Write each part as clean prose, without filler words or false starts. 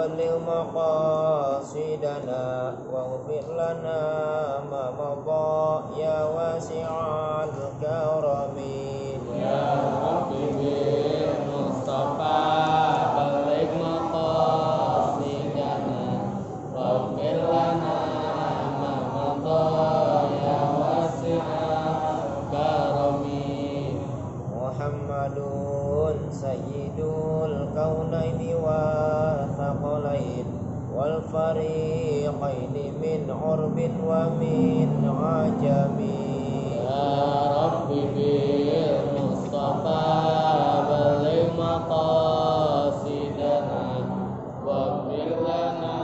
بلغ مقاصدنا واغفر لنا ما مضى يا واسع الكرم يا رب بالمصطفى بلغ مقاصدنا واغفر لنا ما مضى يا واسع الكرم محمد سيد الكونين والثقلين والفريقين من عرب ومن عجم يا رب بالمصطفى بلغ مقاصدنا واغفر لنا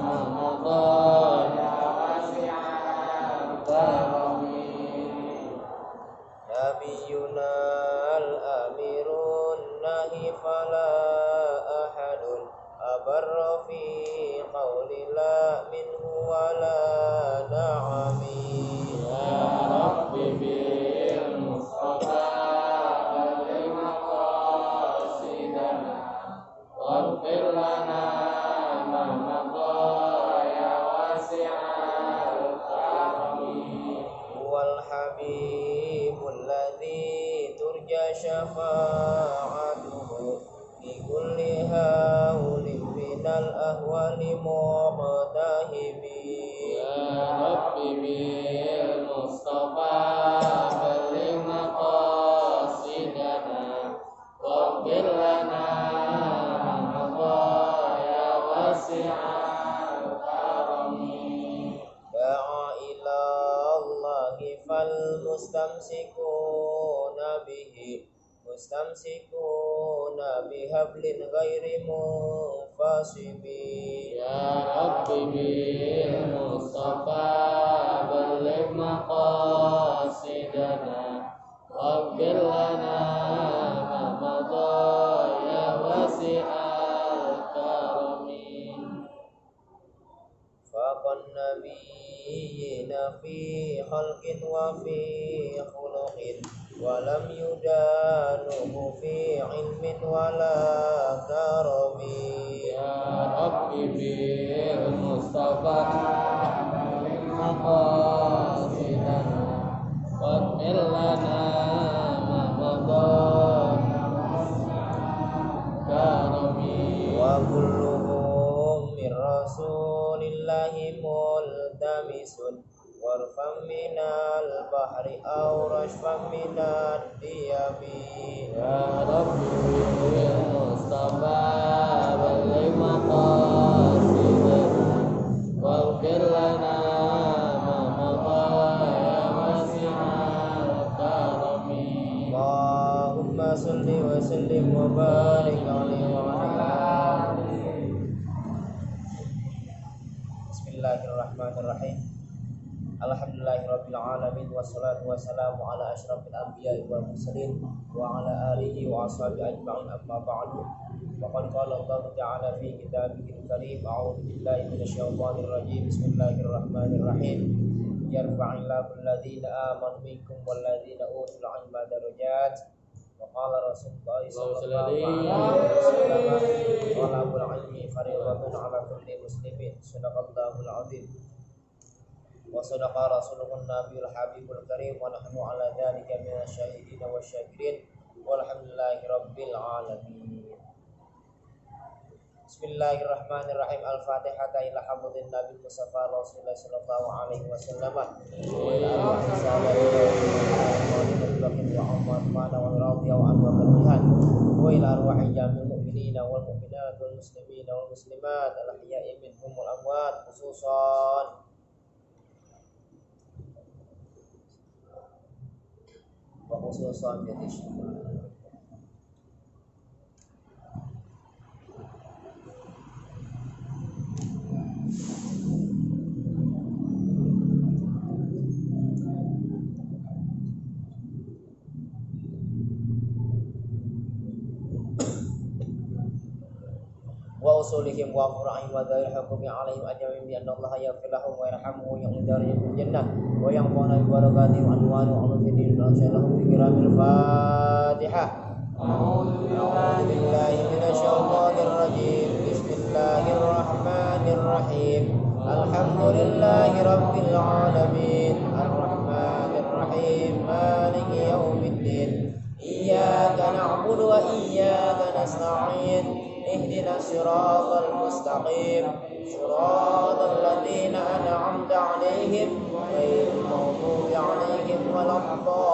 ما مضى يا واسع الكرم نبينا الأمير النهي فلا أحد أبر في قول لا منه ولا نعم يا رب بالمصطفى بلغ مقاصدنا واغفر لنا ما مضى يا واسع الكرم هو الحبيب الذي ترجى شفاعته في كل هول من الأهوال مقتهب يا رب بالمصطفى بلغ مقاصدنا واغفر لنا ما مضى يا واسع الكرم دعا إلى الله فالمستمسكون به مستمسكون بحبل غير منفصم يا رب بالمصطفى بلغ مقاصدنا واغفر لنا ما مضى يا واسع الكرم فوق النبيين في خلق وفي خلق ولم يدانه في علم ولا كرم يا رب بالمصطفى بلغ مقاصدنا واغفر لنا ما مضى يا واسع الكرم وكلهم من رسول الله ملتمس غرفا من البحر أو رشفا من الديم يا رب بالمصطفى بلغ مقاصدنا واغفر لنا ما مضى يا واسع الكرم اللهم صل وسلم وبارك عليه وعلى آله. Bismillahirrahmanirrahim. Alhamdulillahirabbil alamin wassalatu wassalamu ala asyrafil anbiya'i wal mursalin wa ala alihi wa ashabihi ajma'in amma ba'du. Faqad qala Allah ta'ala fi kitabihil karim a'udzu billahi minasyaitonir rajim. Bismillahirrahmanirrahim. Yarfa'illahu alladhina amanu minkum walladzina utul 'ilma darajat. Wa qala Rasulullah sallallahu alaihi wasallam talabul 'ilmi fardhatun 'ala kulli muslimin. Shadaqallahul 'azim. Wa sadaqa rasulun nabiyul habibul karim wa nahnu ala dzalika minasyahidin wasyakirin walhamdulillahi rabbil alamin. Bismillahirrahmanirrahim. Al-Fatihah ila hamdin nabi Mustafa Rasulullah sallallahu alaihi wasallam wa ila alihi wa Umar mana wa radhiyallahu anhu wa bihan wa ila arwahi jamil mu'minina wal mu'minat wal muslimina wal muslimat al ahya'i minhum wal amwat khususan wa khususan jadi wa usulihim wa fura'ihim wa dzalil hukmi 'alaihim ajma'in bi anna Allah yaghfir lahum wa yarhamuhum wa yu'dhiruhum fil jannah wa yanfa'una bi barakatihim wa anwani wa ulufidin wa sallallahu bi kiramil Fatihah. A'udzu billahi minasy syaithanir rajim. Bismillah الرحيم الحمد لله رب العالمين الرحمن الرحيم مالك يوم الدين إياك نعبد وإياك نستعين اهدنا الصراط المستقيم صراط الذين أنعمت عليهم غير المغضوب عليهم ولا الضالين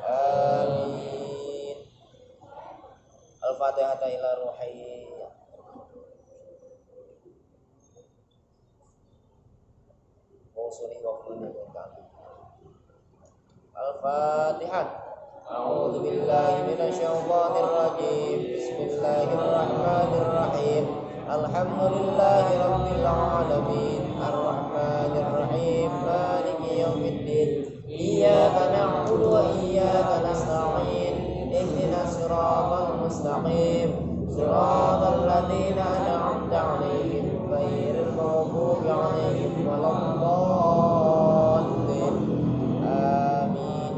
آمين. الفاتحة إلى روحي. الفاتحة. أعوذ بالله من الشيطان الرجيم بسم الله الرحمن الرحيم الحمد لله رب العالمين الرحمن الرحيم مالك يوم الدين إياك نعبد وإياك نستعين اهدنا الصراط المستقيم صراط الذين أنعمت عليهم غير المغضوب عليهم ولا الضالين آمين.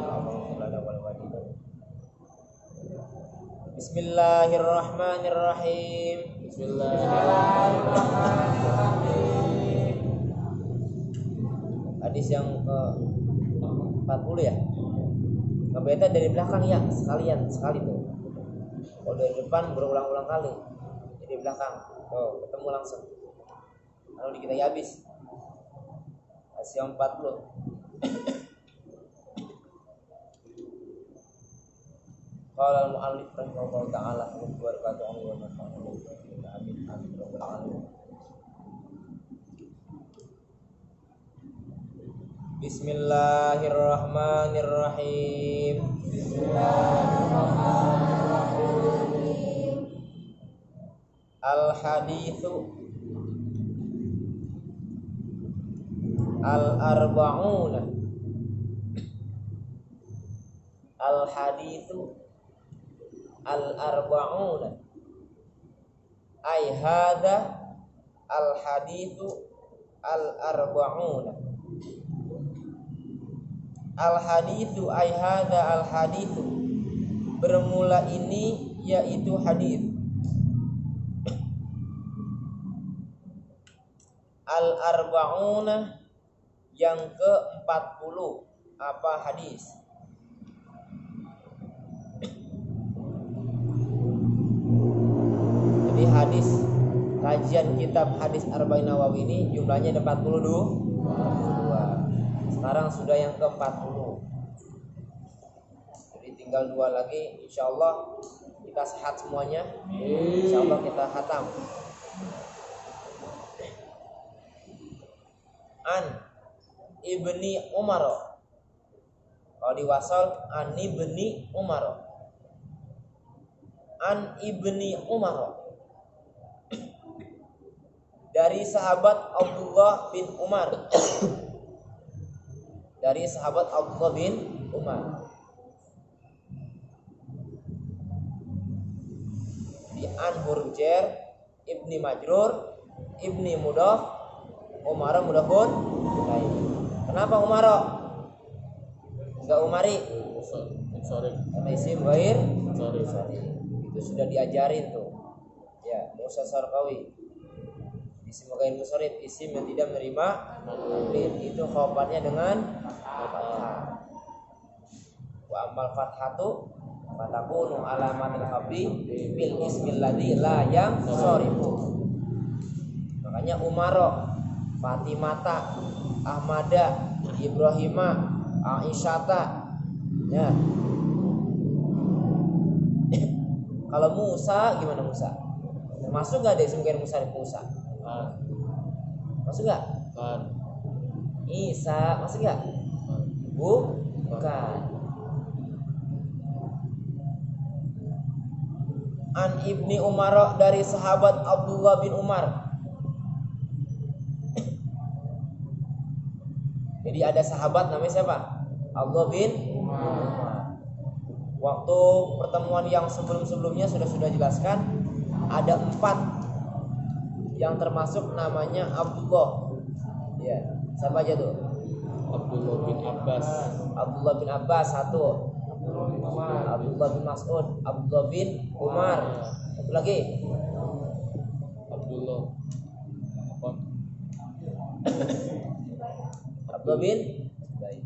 Bismillahirrahmanirrahim. Bismillahirrahmanirrahim. Hadis yang ke 40 ya. Ngebeta dari belakang ya, sekali tuh. Kalau dari depan berulang-ulang kali. Jadi belakang. Oh, ketemu langsung. Lalu kita habis. Hadis yang 40. Qala al-mu'allif rahimahullah ta'ala wa barakatuhu wa nafa'ana amin amin rabbal alamin. Bismillahirrahmanirrahim. Bismillahirrahmanirrahim. Al-haditsu al-arba'una. Al-haditsu al-arba'una ay hadza al-haditsu al-arba'una. Al-haditsu ay hadza al-haditsu bermula ini yaitu hadis. Al-arba'una yang ke-40 apa hadis? Jadi hadis kajian kitab hadis Arba'in Nawawi ini jumlahnya ada 42. Sekarang sudah yang ke-40. Jadi tinggal 2 lagi, insyaallah kita sehat semuanya. Insyaallah kita khatam. An Ibni Umar. Kalau diwasal An Ibni Umar. An Ibni Umar. Dari sahabat Abdullah bin Umar. Dari sahabat Abdullah bin Umar. Di An Hurjer Ibni Majrur Ibni Mudaf Umar Mudafun. Kenapa Umar? Enggak Umari. Sorry. Karena isim ghair Sorry. itu sudah diajarin tuh. Ya, Musa Sarqawi. Isim ghair musharif, isim yang tidak menerima taklid, itu khabarnya dengan fathah. Wa amal fathatu fatakunu alamatil khabri bil ismil ladzi la yang sharifu. Makanya Umaro, Fatimata, Ahmada, Ibrahima, Aisyata. Ya. Kalau Musa gimana Musa? Masuk gak deh isim ghair musharif Musa? Masuk gak? Isa masuk gak? Bukan. An Ibni Umar dari sahabat Abdullah bin Umar. Jadi ada sahabat namanya siapa? Abdullah bin Umar. Waktu pertemuan yang sebelum-sebelumnya sudah jelaskan ada 4 yang termasuk namanya Abdullah. Ya, siapa aja tuh? Abdullah bin Abbas. Abdullah bin Abbas 1. Abdullah bin Mas'ud, Abdullah bin Umar. Satu lagi. Abdullah bin Zubair.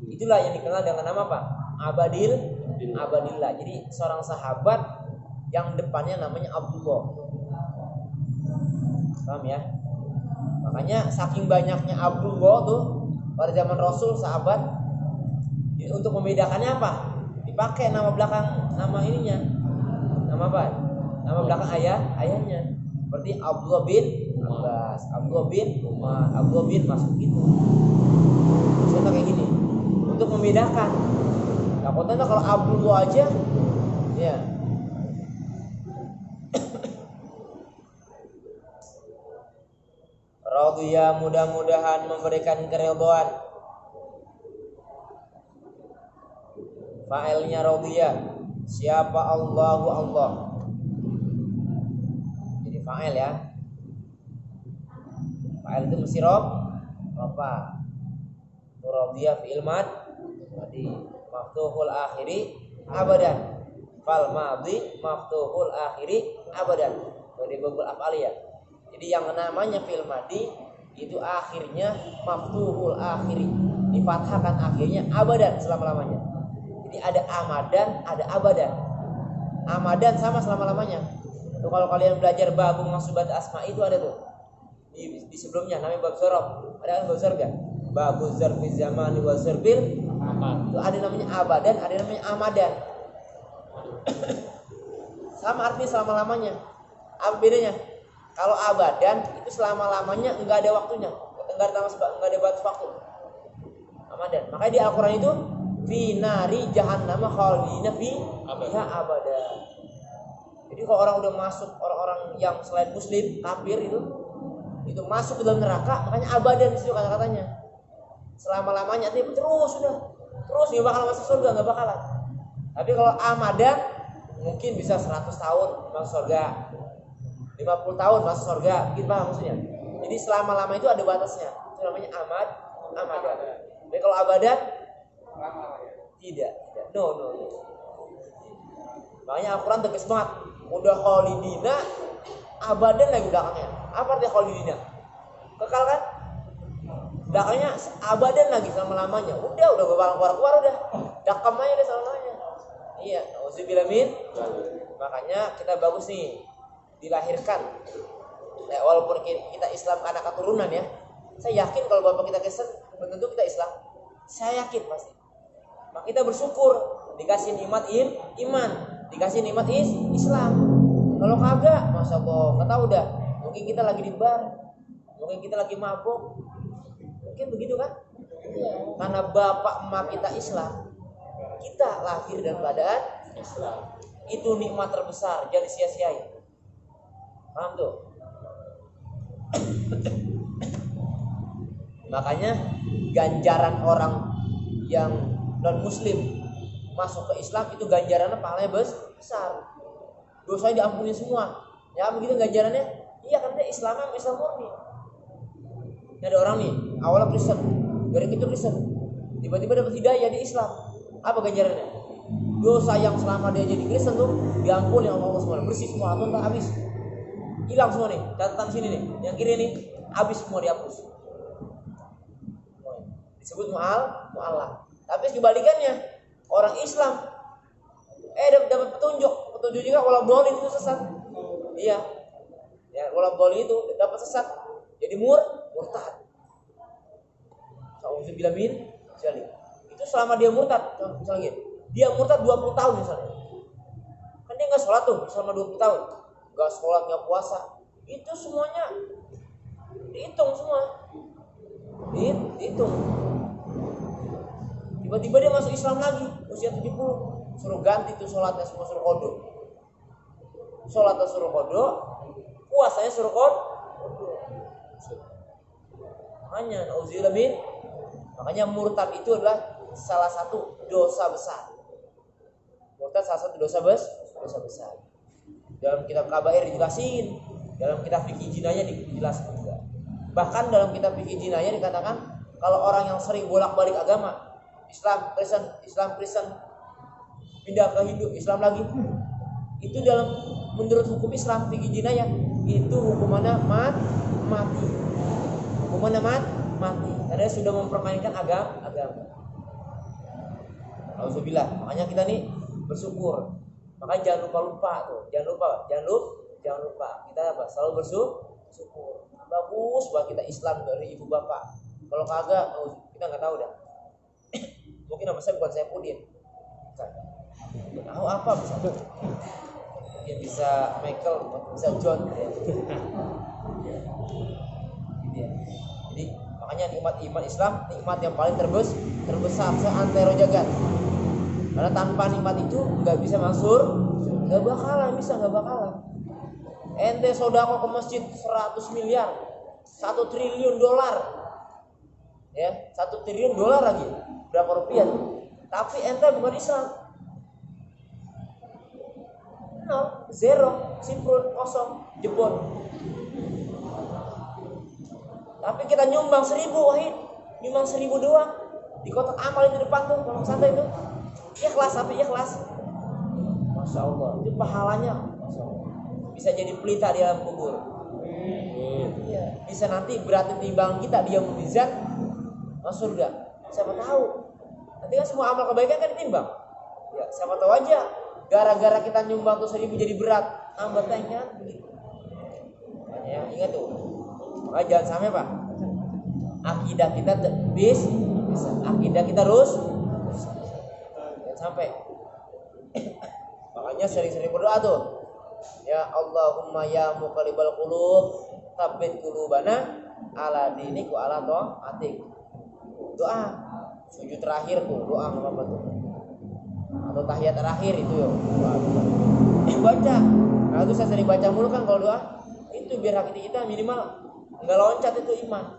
Itulah yang dikenal dengan nama apa? Abadillah. Jadi seorang sahabat yang depannya namanya Abdullah. Paham ya? Makanya saking banyaknya Abdullah tuh pada zaman Rasul sahabat, jadi untuk membedakannya apa? Dipakai nama belakang, nama ininya. Nama apa? Nama belakang ayahnya. Seperti Abdullah bin Abbas, Abdullah bin Umar, Abdullah bin Mas'ud gitu. Maksudnya kayak gini. Untuk membedakan. Takutnya kalau Abdullah aja, ya. Radhiya, mudah-mudahan memberikan keridhaan. Fa'ilnya radhiya. Siapa Allahu Allah. Jadi fa'il ya. Fa'il itu mesti apa? Radhiya fi'il madi maftuhul akhiri abadan. Fal madhi maftuhul akhiri abadan. Jadi babul af'aliyah. Jadi yang namanya fi'il madi itu akhirnya maftuhul akhiri, difathahkan akhirnya abadan selama-lamanya. Jadi ada amadan, ada abadan. Amadan sama selama-lamanya. Tuh kalau kalian belajar bab masubat asma itu ada tuh. Di sebelumnya namanya bab dzarf. Ada kan bab dzarf enggak? Bab dzarfi zamani wa dzarbil aman. Itu ada namanya abadan, ada namanya amadan. Sama artinya selama-lamanya. Apa bedanya? Kalau abadan itu selama-lamanya enggak ada waktunya, enggak ada batas waktu. Amadan. Makanya di Al-Qur'an itu fi nari jahannam khalidina fiha abada. Jadi kalau orang udah masuk, orang-orang yang selain muslim, kafir itu masuk ke dalam neraka, makanya abadan itu kata-katanya. Selama-lamanya artinya terus enggak bakal masuk surga, enggak bakalan. Tapi kalau amadan mungkin bisa 100 tahun masuk surga. 50 tahun masuk surga, mungkin paham maksudnya. Jadi selama-lama itu ada batasnya. Itu namanya amadan. Tapi kalau abadan tidak. No. Makanya Al-Quran tegas banget. Udah khalidina, abadan lagi belakangnya. Apa artinya khalidina? Kekal kan? Belakangnya abadan lagi selama-lamanya. Udah gak bakal keluar udah. Dakam aja deh selama-lamanya. Iya, auzubillah min. Makanya kita bagus nih dilahirkan. Walaupun kita Islam anak keturunan ya. Saya yakin kalau bapak kita Kristen, belum tentu kita Islam. Saya yakin pasti. Maka kita bersyukur dikasih nikmat iman, dikasih nikmat Islam. Kalau kagak, masa kok tahu dah. Mungkin kita lagi di bar, mungkin kita lagi mabuk. Mungkin begitu kan? Karena bapak emak kita Islam, kita lahir dalam keadaan Islam. Itu nikmat terbesar, jangan sia-siain. Paham tuh? Makanya ganjaran orang yang non muslim masuk ke Islam itu ganjarannya pahalanya besar. Dosanya diampuni semua. Ya begitu ganjarannya? Iya karena Islam murni. Ada orang nih awalnya Kristen, dari itu Kristen, tiba-tiba dapat hidayah di Islam. Apa ganjarannya? Dosa yang selama dia jadi Kristen tuh diampuni oleh Allah semua, bersih semua, atau tak habis. Hilang semua nih, catatan sini nih, yang kiri nih, habis semua dihapus. Disebut mu'allah. Tapi kebalikannya, orang Islam dapat petunjuk juga walau boleh itu sesat. Iya. Ya, walau boleh itu dapat sesat. Jadi murtad. Auzubillah min dzalik. Itu selama dia murtad, misalnya dia murtad 20 tahun misalnya. Kan dia enggak sholat tuh selama 20 tahun. Enggak sholat, enggak puasa. Itu semuanya dihitung semua. Dihitung. Tiba-tiba dia masuk Islam lagi, usia 70, suruh ganti tuh sholatnya semua, suruh qodho. Sholatnya suruh qodho, puasanya suruh qodho. Makanya murtad itu adalah salah satu dosa besar. Murtad salah satu dosa besar. Dalam kitab kabair dijelasin, dalam kitab fikih jinayah dijelaskan juga. Bahkan dalam kitab fikih jinayah dikatakan kalau orang yang sering bolak-balik agama, Islam Kristen, pindah ke Hindu, Islam lagi, itu dalam menurut hukum Islam fikih jinayah itu hukumannya mati. Hukumannya mati karena dia sudah mempermainkan agama. Alhamdulillah. Makanya kita nih bersyukur. Makanya jangan lupa tuh. Jangan lupa. Kita apa? Selalu bersyukur. Bagus buat kita Islam dari ibu bapak. Kalau kagak, kita nggak tahu dah. Mungkin nama saya bukan Saifuddin. Tahu apa bisa? Mungkin bisa Michael, bisa John. Ya. Jadi makanya nikmat iman Islam nikmat yang paling terbesar seantero jagat. Karena tanpa nikmat itu nggak bisa masuk, nggak bakalan. Ente sodako ke masjid 100 miliar, 1 triliun dolar, ya 1 triliun dolar lagi, berapa rupiah? Tapi ente bukan Islam, nol, zero, simprun, kosong, jebol. Tapi kita nyumbang 1000 Wahid, nyumbang 1000 doang di kotak amal itu depan tuh, kalau santai itu, ikhlas tapi ikhlas. Masya Allah, itu pahalanya, Masya Allah. Bisa jadi pelita di dalam kubur. Iya. Bisa nanti berarti timbang kita dia mukjizat masuk surga. Siapa tahu? Nanti kan semua amal kebaikan kan ditimbang. Ya, siapa tahu aja gara-gara kita nyumbang tuh 1000 jadi berat, nambah tanknya begitu. Ya, ingat tuh. Makanya jangan sampai Pak. Akidah kita bisa. Akidah kita terus. Jangan sampai. Makanya sering-sering berdoa tuh. Ya Allahumma ya muqallibal qulub, tsabbit qulubana ala dinik wa ala taatik. Doa sujud terakhir tuh, doa apa tuh? Atau tahiyat terakhir itu ya. Baca. Nah, itu saya sering baca mulu kan kalau doa. Itu biar hati kita minimal enggak loncat itu iman.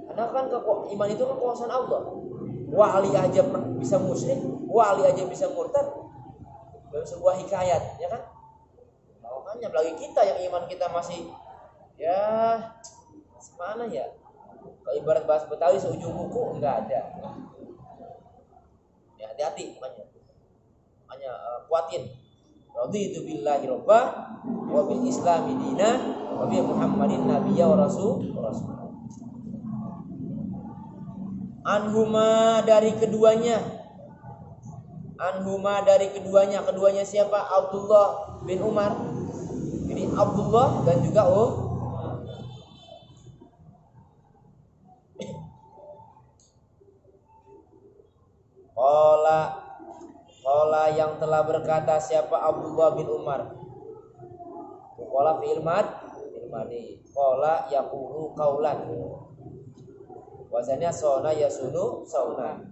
Karena kan iman itu kan kekuasaan Allah. Wali aja bisa musyrik, wali aja bisa murtad. Dalam sebuah hikayat, ya kan? Makanya apalagi kita yang iman kita masih ya semana ya. Kalau ibarat bahasa Betawi seujung kuku enggak ada. Ya hati-hati makanya kuatin. Raditu billahi rabbah wa bil islami dinah wa bi Muhammadin nabiyya wa rasul. Anhuma dari keduanya, keduanya siapa? Abdullah bin Umar. Jadi Abdullah dan juga Qala yang telah berkata siapa? Abdullah bin Umar. Qala fi'il madi. Qala yaqulu qaulan. Wazannya sona yasunu sauna.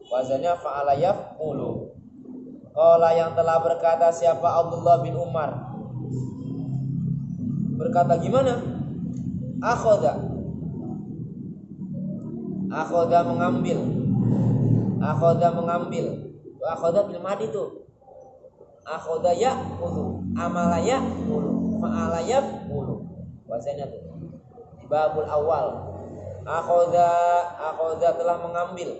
Wazannya fa'ala yaf'ulu. Qala yang telah berkata siapa? Abdullah bin Umar. Berkata gimana? Akhadha mengambil. Akhadha bil madi tuh. Akhadha ya'khudhu, amala ya'khudhu, fa'ala yaf'ulu. Wazannya tuh. Di babul awal. Akhadha telah mengambil.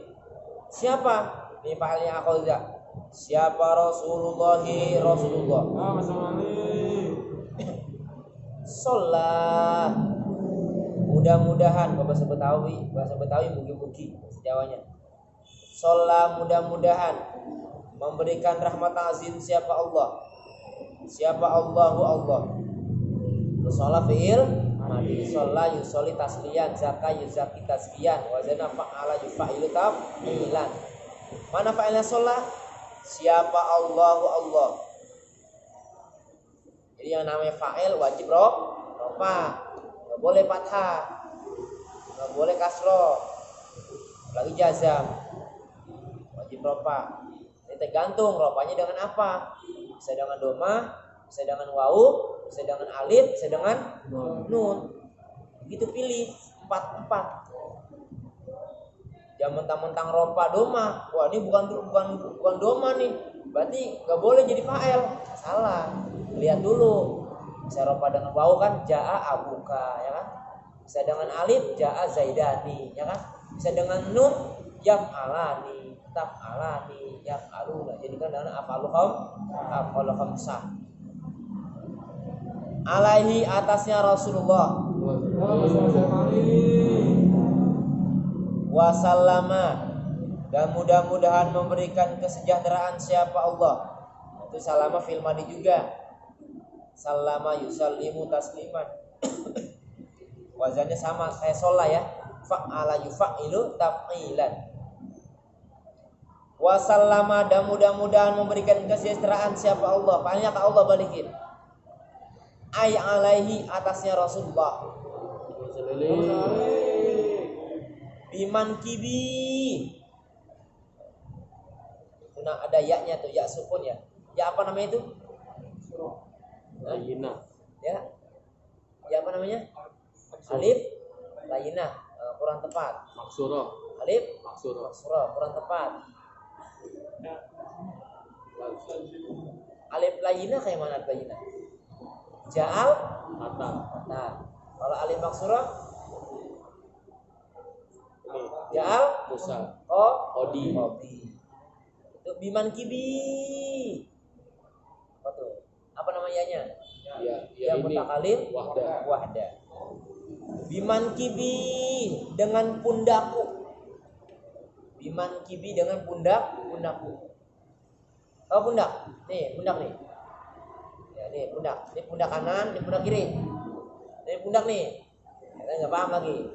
Siapa? Ini fa'ilnya akhadha. Siapa? Rasulullah. Sholat. Mudah-mudahan bahasa Betawi mugi-mugi Jawanya. Sholat mudah-mudahan memberikan rahmat azim siapa Allah? Siapa Allahu Allah? Sholat fi'il madi. Sholat yusoli tasliyan, zaka yuzaki tasbiyan, wazana fa'ala yufa'ilu taf'ilan. Mana fa'ilnya sholat? Siapa Allahu Allah? Jadi yang namanya fa'il wajib rofa, nggak boleh fathah, nggak boleh kasroh, lagi jazam, wajib rofa. Ini tergantung rofanya dengan apa? Bisa dengan doma, bisa dengan wawu, bisa dengan alif, bisa dengan nun. Begitu pilih 4. Jangan mentang-mentang rofa doma. Wah ini bukan doma nih. Berarti nggak boleh jadi fa'il. Salah. Lihat dulu. Bisa rofa dengan wawu kan ja'a abuka, ya kan? Bisa dengan alif ja'a zaidani, ya kan? Bisa dengan nun yaf'alani, taf'alani, yaf'aluna. Jadi kan dengan af'alu khamsah. Alaihi atasnya Rasulullah Wasallama, dan mudah-mudahan memberikan kesejahteraan siapa Allah. Itu salama fil madi juga. Sallama yusallimu tasliman. Wazannya sama kayak sholat ya. Fa'ala yufa'ilu taf'ilan. Wasallama, dan mudah-mudahan memberikan kesejahteraan siapa Allah. Panggilnya ke Allah balikin. Ay alaihi, atasnya Rasulullah. Biman kibi. Nah, ada ya-nya tuh, ya sukun ya. Ya apa namanya itu? Layina. Ya. Ya apa namanya? Alif layina, kurang tepat. Maksura. Alif Maksura. surah, kurang tepat. Alif layina kayak mana alif layina? Ja'al Mata. nah, kalau alif maksurah Ini. Ja'al Musa. Odi. Odi. Itu biman kibi. Apa tuh? Apa namanya? Ya Ya ini. mutakalim wahda. Biman kibi, dengan pundakku. Biman kibi, dengan pundakku. Oh pundak. Nih, pundak nih. Ya, nih pundak. Ini pundak kanan, ini pundak kiri. Ini pundak nih. Kita enggak paham lagi.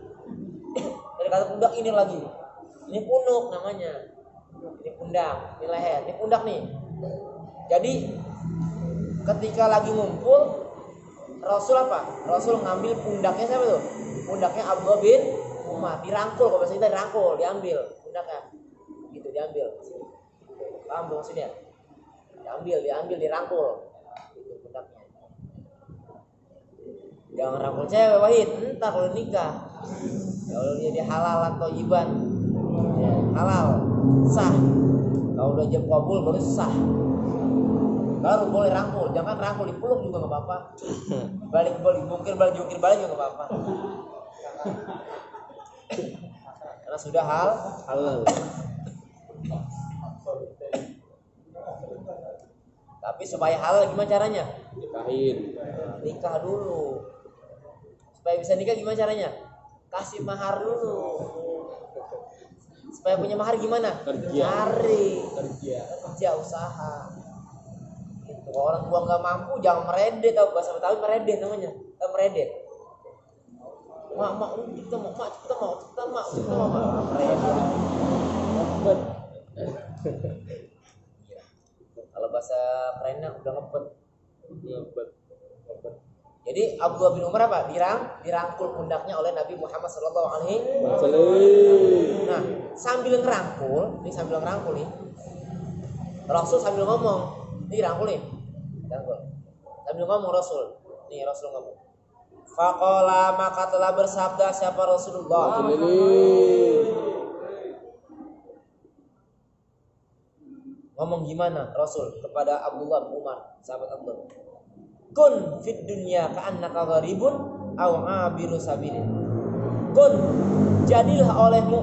Dari kata pundak ini lagi. Ini punuk namanya. Ini pundak, ini leher, ini pundak nih. Jadi ketika lagi ngumpul, Rasul apa? Rasul ngambil pundaknya siapa tuh? Pundaknya Abdullah bin Umar. Dirangkul, kalau bahasa kita dirangkul, diambil pundaknya. Gitu diambil. Paham dong maksudnya? Diambil, dirangkul. Itu pundaknya. Jangan rangkul cewek Wahid, entar kalau nikah. Kalau dia halal atau iban, ya, halal, sah. Kalau udah jam kabul baru sah. Baru boleh rangkul, jangan rangkul dipeluk juga nggak apa-apa. Balik jungkir balik juga nggak apa-apa. Karena sudah halal. Tapi supaya halal gimana caranya? Nikahin. Nikah dulu. Supaya bisa nikah gimana caranya? Kasih mahar dulu. Supaya punya mahar gimana? Cari. Kerja usaha. Gitu. Kalau orang tua nggak mampu jangan meredet, tahu bahasa Betawi meredet namanya. Meredet. Mak kita mau meredet. Kalau bahasa kerennya udah ngebet. Jadi Abdullah bin Umar apa? Dirangkul pundaknya oleh Nabi Muhammad SAW. Nah, sambil ngerangkul nih, Rasul sambil ngomong, nih rangkul nih, sambil ngomong Rasul ngomong. Faqala, maka telah bersabda siapa Rasulullah. Ngomong gimana Rasul kepada Abdullah bin Umar, sahabat Abdullah. Kun fid dunya ka'annaka gharibun aw 'abiru sabilin. Kun, jadilah olehmu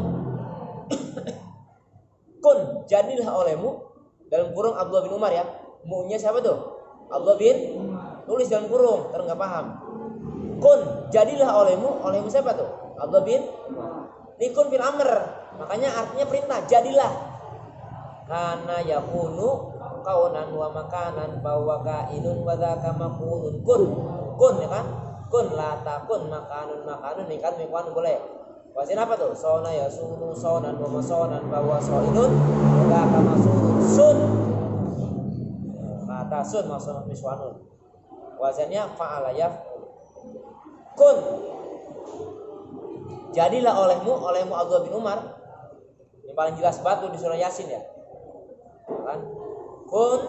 dalam kurung Abdullah bin Umar ya. Mu-nya siapa tuh? Abdullah bin, tulis dalam kurung, terus enggak paham. Kun, jadilah olehmu siapa tuh? Abdullah bin Nikun fil amr. Makanya artinya perintah, jadilah. Karena yakunu kaunan wa makanan bahwa kainun wa dzaka maqulun kun ya kan, kun la takun makanun ini kan mekuan boleh. Wasin apa tuh? Sona ya sunu sonan wa masonan bahwa soinun wa dzaka masunun sun kata sun maksudnya miswanun. Wazannya fa'ala yaf'ul. Kun, jadilah olehmu Abdullah bin Umar. Yang paling jelas batu di surah Yasin ya kan, kun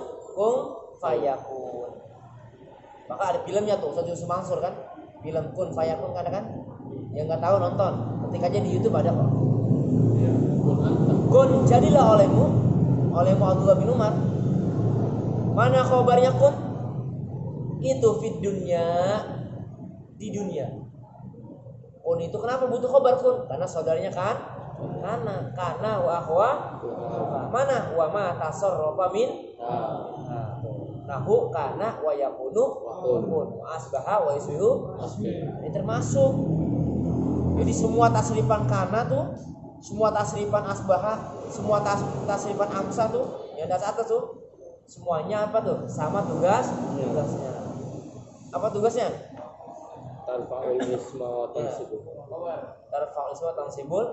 fayakun. Maka ada filmnya tuh Ustaz Yusuf Mansur kan, film kun fayakun kan, yang nggak tahu nonton, ketik aja di YouTube ada kok. Kun, jadilah olehmu Abdullah bin Umar. Mana kabarnya kun? Itu fid dunya, di dunia. Kun itu kenapa butuh khabar kun? Karena saudaranya kan, karena wa akhwa mana wa ma tasarrafa min nahu kana wa yakunu kun asbaha wa isbihu. Ini termasuk. Jadi semua tasrifan kana tuh Semua tasrifan asbaha, semua tasrifan amsa tuh yang di atas tuh semuanya apa tuh? Sama tugasnya. Apa tugasnya? Tarfa'ul isma wa tansibul. Tarfa'ul isma wa tansibul.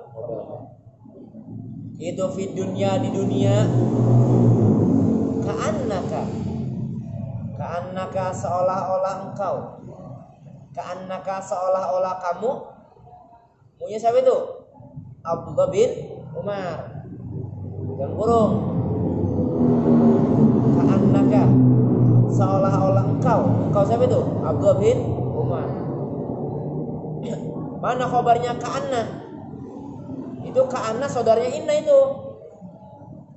Itu di dunia ka'annaka seolah-olah engkau, ka'annaka seolah-olah kamu. Punya siapa itu? Abdullah bin Umar. Dan kurung. Ka'annaka seolah-olah engkau siapa itu? Abdullah bin Umar. Mana kabarnya ka'anna? Itu ka'anna saudaranya Inna itu.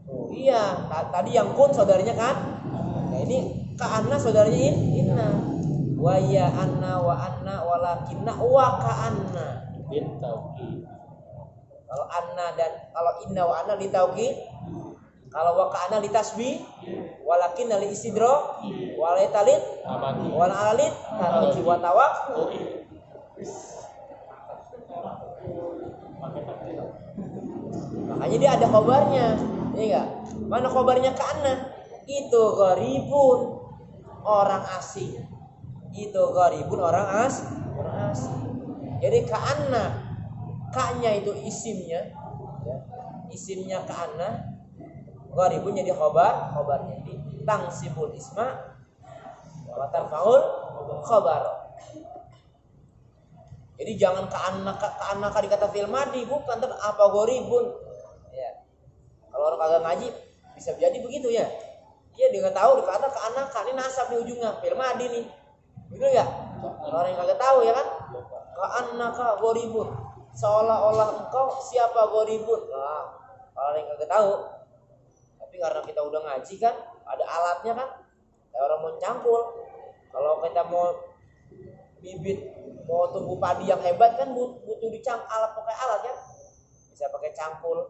Oh iya, tadi yang kun saudaranya kan? Nah ini ka'anna saudaranya Inna. Wa ya anna wa anna walakinna wa ka'anna. Bin tauhid. Kalau anna dan kalau inna wa anna li tauhid. Kalau wa ka'anna li tasbih, walakinna li istidrak, wa la talit Amati. wa la alit taruki wa tawak. Makanya dia ada khobarnya, ya enggak? Mana khobarnya ka'anna? Itu gharibun, orang asing. Itu gharibun orang asing. Jadi ka'anna, ka-nya itu isimnya, ya. Isimnya ka'anna, gharibun jadi khobarnya. Jadi tangsibul isma wa tarfa'ul khobar. Jadi jangan ka'anna dikata fil madi, bukan ter apa gharibun. Ya. Kalau orang kagak ngaji bisa jadi begitu ya. Iya dia nggak tahu dikata ka'anna ini nasab di ujungnya fil madi nih. Begitu ya? Kalau orang yang kagak tahu ya kan? Ka'anna gharibun. Seolah-olah engkau siapa gharibun. Nah, kalau orang yang kagak tahu. Tapi karena kita udah ngaji kan, ada alatnya kan? Kayak orang mau cangkul. Kalau kita mau bibit, mau tumbuh padi yang hebat kan butuh alat, pakai alat ya. Bisa pakai cangkul,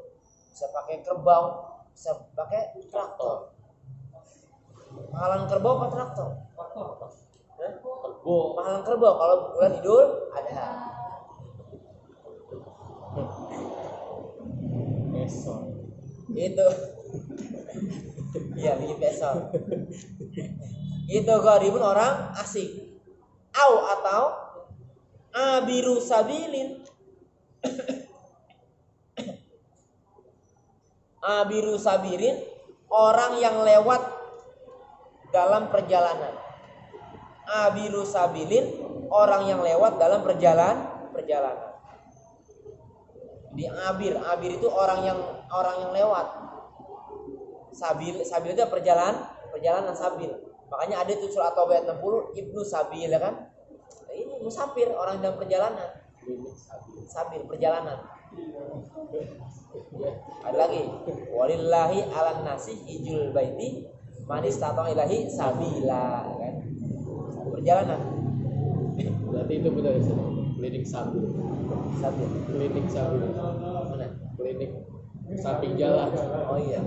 bisa pakai kerbau, bisa pakai traktor. Mahalan kerbau apa traktor? Kerbau. Mahalan kerbau kalau bulan Idul Adha. Besok. Itu. Iya, bikin besok. Itu gharibun orang asing. Atau abiru sabilin. Abiru sabirin, orang yang lewat dalam perjalanan. Abiru sabilin, orang yang lewat dalam perjalanan. Di abir itu orang yang lewat. Sabil itu perjalanan sabil. Makanya ada tuh surat At-Taubah ayat 60 Ibnu Sabil ya kan? Nah, ini musafir, orang dalam perjalanan. Sabil perjalanan. Ada lagi. Walillahi 'alan nasi hijjul baiti man istata'a ilahi sabila kan? Perjalanan. Berarti itu benar ya, klinik sapi. Klinik sapi. Mana? Klinik sapi jalan. Oh iya.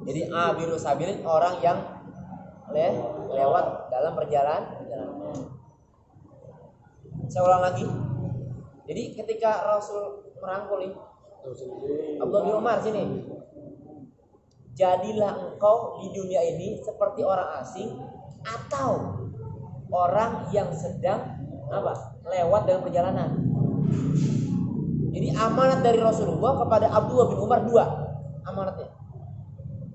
Jadi abiru sabilin, orang yang lewat dalam perjalanan. Saya ulang lagi. Jadi ketika Rasul merangkul Abdullah bin Umar sini, jadilah engkau di dunia ini seperti orang asing atau orang yang sedang lewat dalam perjalanan. Jadi amanat dari Rasulullah kepada Abdullah bin Umar dua amanatnya.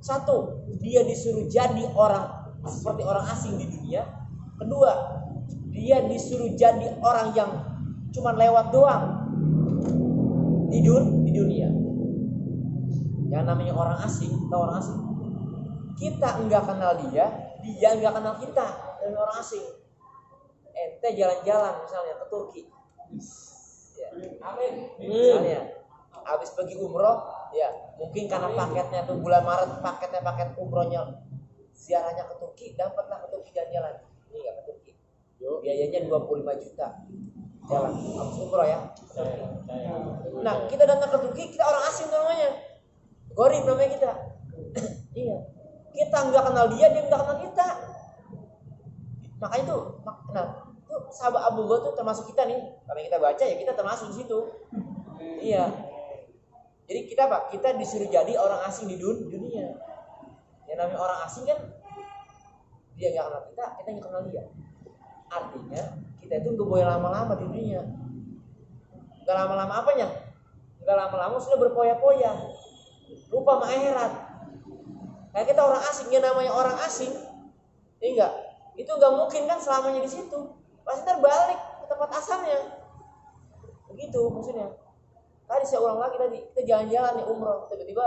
Satu, dia disuruh jadi orang seperti orang asing di dunia. Kedua, dia disuruh jadi orang yang cuma lewat doang tidur di dunia. Yang namanya orang asing, tahu orang asing? Kita enggak kenal dia enggak kenal kita. Dan orang asing. Ente jalan-jalan misalnya ke Turki. Ya. Misalnya habis pergi umroh, ya mungkin karena paketnya tuh bulan Maret paket umrohnya ziarahnya ke Turki, dapatlah ke Turki jalan-jalan. Ini enggak ke Turki. Biayanya 25 juta. Jalan habis umroh ya. Nah, kita datang ke Turki, kita orang asing namanya. Gharib namanya kita. Iya. Kita enggak kenal dia enggak kenal kita. Makanya tuh sahabat Abdullah tuh termasuk kita nih. Karena kita baca ya kita termasuk di situ. Iya. Jadi kita apa? Kita disuruh jadi orang asing di dunia. Yang namanya orang asing kan dia nggak kenal kita nggak kenal dia. Artinya kita itu nggak boleh lama-lama di dunia. Nggak lama-lama apanya? Nggak lama-lama sudah berpoya-poya. Lupa sama akhirat. Kayak kita orang asing, yang namanya orang asing, enggak. Itu nggak mungkin kan selamanya di situ. Pasti terbalik ke tempat asalnya. Begitu maksudnya. Tadi saya ulang lagi tadi, kita jalan-jalan nih umroh, tiba-tiba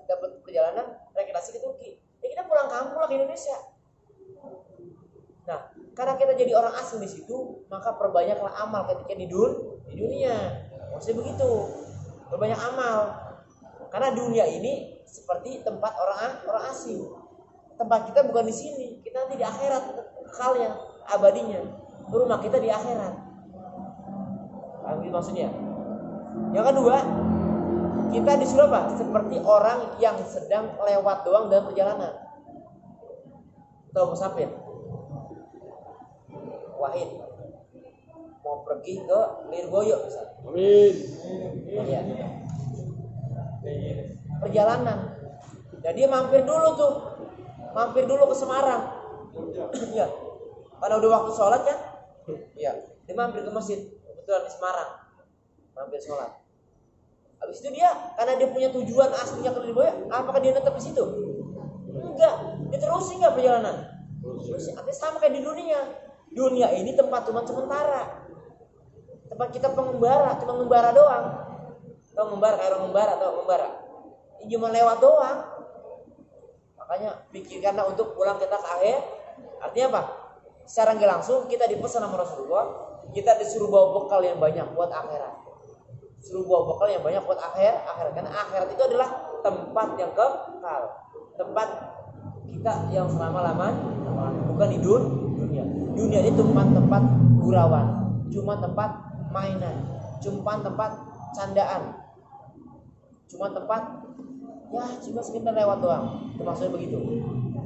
dapat perjalanan rekreasi ke Turki. Ya kita pulang kampung lah ke Indonesia. Nah, karena kita jadi orang asing di situ, maka perbanyaklah amal ketika di dunia. Maksudnya begitu. Perbanyak amal. Karena dunia ini seperti tempat orang asing. Tempat kita bukan di sini, kita nanti di akhirat kekalnya, abadinya. Rumah kita di akhirat. Paham maksudnya? Yang kedua, kita disuruh apa? Seperti orang yang sedang lewat doang dalam perjalanan. Tahu musafir? Wahid mau pergi ke Lirboyo misalnya. Amin. Iya. Perjalanan. Dan dia mampir dulu ke Semarang. Iya. Karena udah waktu sholat kan? Iya. Dia mampir ke masjid. Kebetulan di Semarang. Mampir sholat. Habis itu dia, karena dia punya tujuan aslinya ke Lirboyo, apakah dia tetap di situ? Enggak. Dia terusin nggak perjalanan? Terus artinya sama kayak di dunia. Dunia ini tempat cuma sementara. Tempat kita pengembara, cuma ngembara doang. Tahu ngembara kayak orang ngembara. Ini cuma lewat doang. Makanya pikirkanlah untuk pulang kita ke akhir. Artinya apa? Secara nggak langsung kita dipesan sama Rasulullah, kita disuruh bawa bekal yang banyak buat akhirat. Suruh bawa bekal yang banyak buat akhirat. Karena akhirat itu adalah tempat yang kekal. Tempat kita yang selama-lamanya, bukan di dunia. Dunia ini tempat gurauan, cuma tempat mainan, cuma tempat candaan, cuma tempat cuma sekedar lewat doang. Itu maksudnya begitu.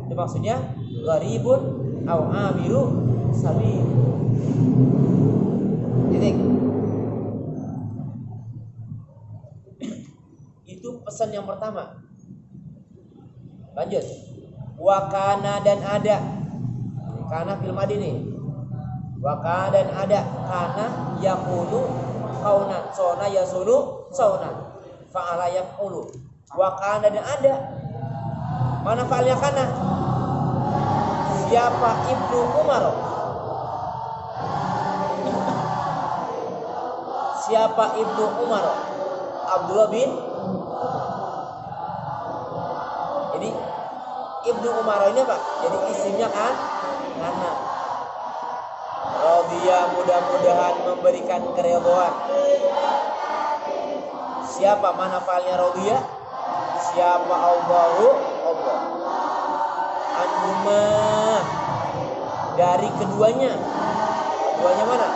Itu maksudnya gharibun au abiru sabil. Jadi itu pesan yang pertama. Lanjut. Wakana dan ada. Kana fil madini. Wakana dan ada. Kana yakunu kaunan. Sona yasunu sauna. Fa'ala yaqulu. Wakana dan ada. Mana fa'alnya kana? Siapa Ibnu Umar? Siapa Ibnu Umar? Abdullah bin. Jadi Ibnu Umar ini apa? Jadi isimnya kan karena radhiya, mudah-mudahan memberikan keridhaan. Siapa mana fa'alnya radhiya? Siapa Allah anhuma, dari keduanya. Keduanya mana?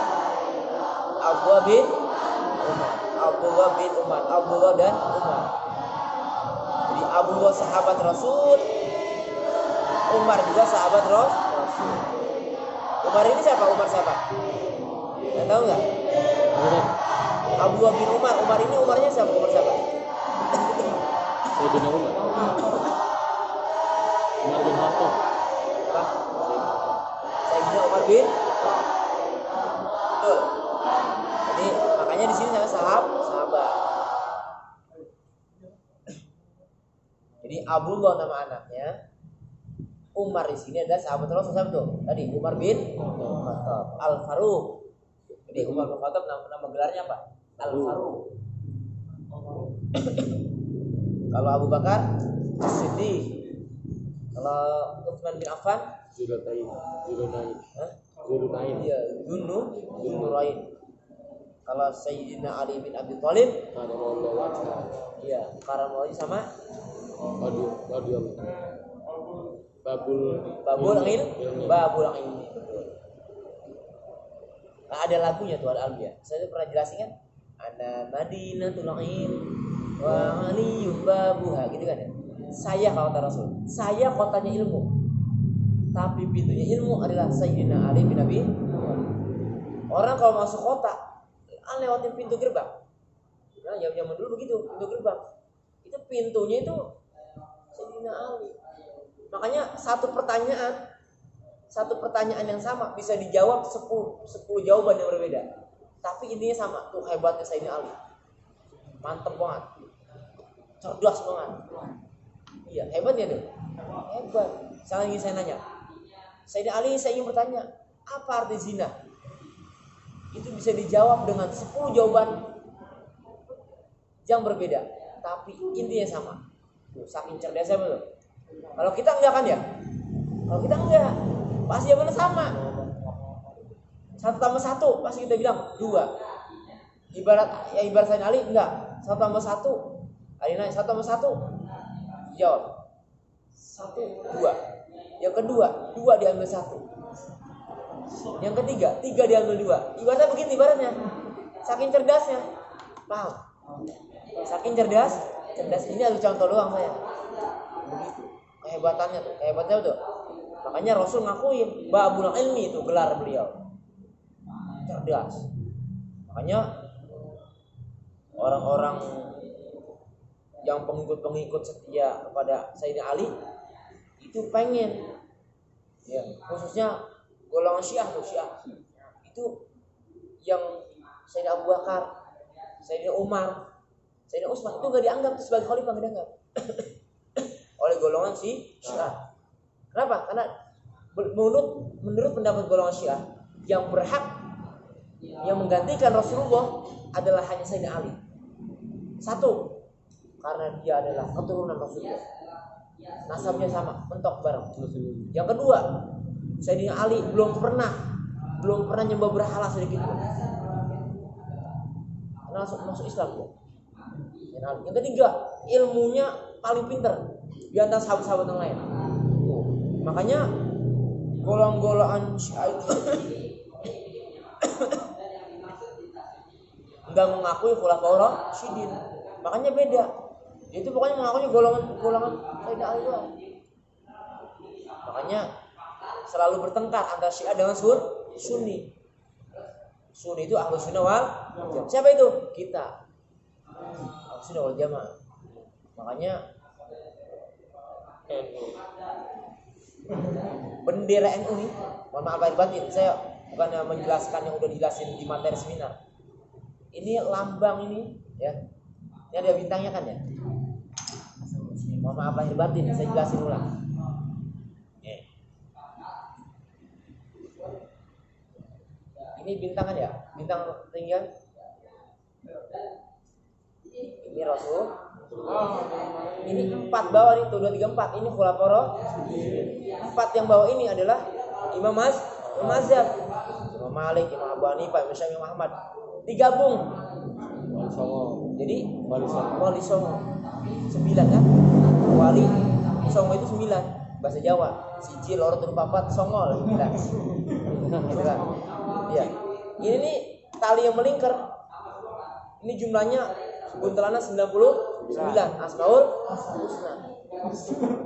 Abdullah bin Umar. Abdullah dan Umar. Jadi Abdullah sahabat Rasul, Umar juga sahabat Rasul. Umar ini siapa? Umar siapa? Nggak tahu nggak? Abdullah bin Umar. Umar ini Umarnya siapa? Umar siapa? Sayyidina Umar. Umar bin Khattab. Apa? Sayyidina Umar bin. Betul. Jadi makanya di sini saya sahabat. Jadi Abdullah nama anaknya. Umar di sini adalah sahabat Rasul tuh. Tadi Umar bin Khattab, Al Faruq. Jadi Umar bin Khattab nama gelarnya apa? Al Faruq. Kalau Abu Bakar Siddiq. Kalau Utsman bin Affan Zulunain. Iya, Zunurain. Kalau Sayyidina Ali bin Abi Thalib iya, Karamullah sama Babul ilmi. Betul. Nah, ada lagunya tuh, ada albumnya. Saya pernah jelasin kan? Ana Madinatul Ilm wa Aliyum babuha, gitu kan ya. Saya kata Rasul, saya kotanya ilmu. Tapi pintunya ilmu adalah Sayyidina Ali bin Abi Thalib. Orang kalau masuk kota lewatin pintu gerbang. Nah, zaman dulu begitu, pintu gerbang. Itu pintunya itu Sayyidina Ali. Makanya satu pertanyaan yang sama bisa dijawab 10 jawaban yang berbeda. Tapi intinya sama, tuh hebatnya Sayyidina Ali. Mantep banget. Cerdas banget. Iya, hebat ya tuh. Hebat. Sekarang lagi saya nanya. Sayyidina Ali, saya ingin bertanya, apa arti zina? Itu bisa dijawab dengan 10 jawaban yang berbeda, tapi intinya sama. Tuh, saking cerdasnya betul. Kalau kita enggak kan ya? Kalau kita enggak, pasti jawabannya sama. 1+1 pasti kita bilang 2. Ibarat Sayyidina Ali enggak. 1+1. Alina 1+1 jawab 1, 2. Yang kedua 2 diambil 1. Yang ketiga 3 diambil 2. Ibaratnya begitu ibaratnya. Saking cerdasnya. Paham? Saking cerdas ini ada contoh doang saya. Begitu. Kehebatannya tuh. Makanya Rasul ngakuin babul ilmi itu gelar beliau. Cerdas. Makanya orang-orang yang pengikut setia kepada Sayyidina Ali itu pengen ya, khususnya golongan Syiah itu yang Sayyidina Abu Bakar, Sayyidina Umar, Sayyidina Utsman itu gak dianggap sebagai khalifah, gak dianggap oleh golongan Syiah. Kenapa? Karena menurut pendapat golongan Syiah yang berhak yang menggantikan Rasulullah adalah hanya Sayyidina Ali. Satu, karena dia adalah keturunan Rasulullah, nasabnya sama, mentok bareng. Yang kedua, Sayyidina Ali belum pernah nyembah berhala sedikit pun. Masuk Islam ya. Yang ketiga, ilmunya paling pintar di antara sahabat-sahabat yang lain. Makanya golongan Syiah itu enggak mengakui khulafaur rasyidin. Makanya beda. Itu pokoknya mengakunya golongan Sayyidina Ali doang. Makanya selalu bertengkar antara Syiah dengan Sunni. Sunni itu Ahlus Sunnah wal Jamaah. Siapa itu? Kita. Ahlus Sunnah wal Jamaah. Makanya bendera NU nih, mohon maaf lahir batin, saya bukan menjelaskan yang udah dijelasin di materi seminar. Ini lambang ini ya. Ini ada bintangnya kan ya? Mohon maaf lahir batin, saya jelasin ulang. Ini bintang kan ya? Bintang tinggi. Ini Rasul. Ini 4 bawah nih, 2, 3, 4. Ini khulafaur. 4 yang bawah ini adalah Imam Mazhab. Imam Malik, Imam Abu Hanifah, Imam Syafi'i, Imam Ahmad. Digabung. Jadi Wali Songo 9 kan? Wali Songo itu 9 bahasa Jawa. Siji loro telu papat Songo 9. Gitu kan? Ya. Ini nih tali yang melingkar. Ini jumlahnya buntelannya 99 Asmaul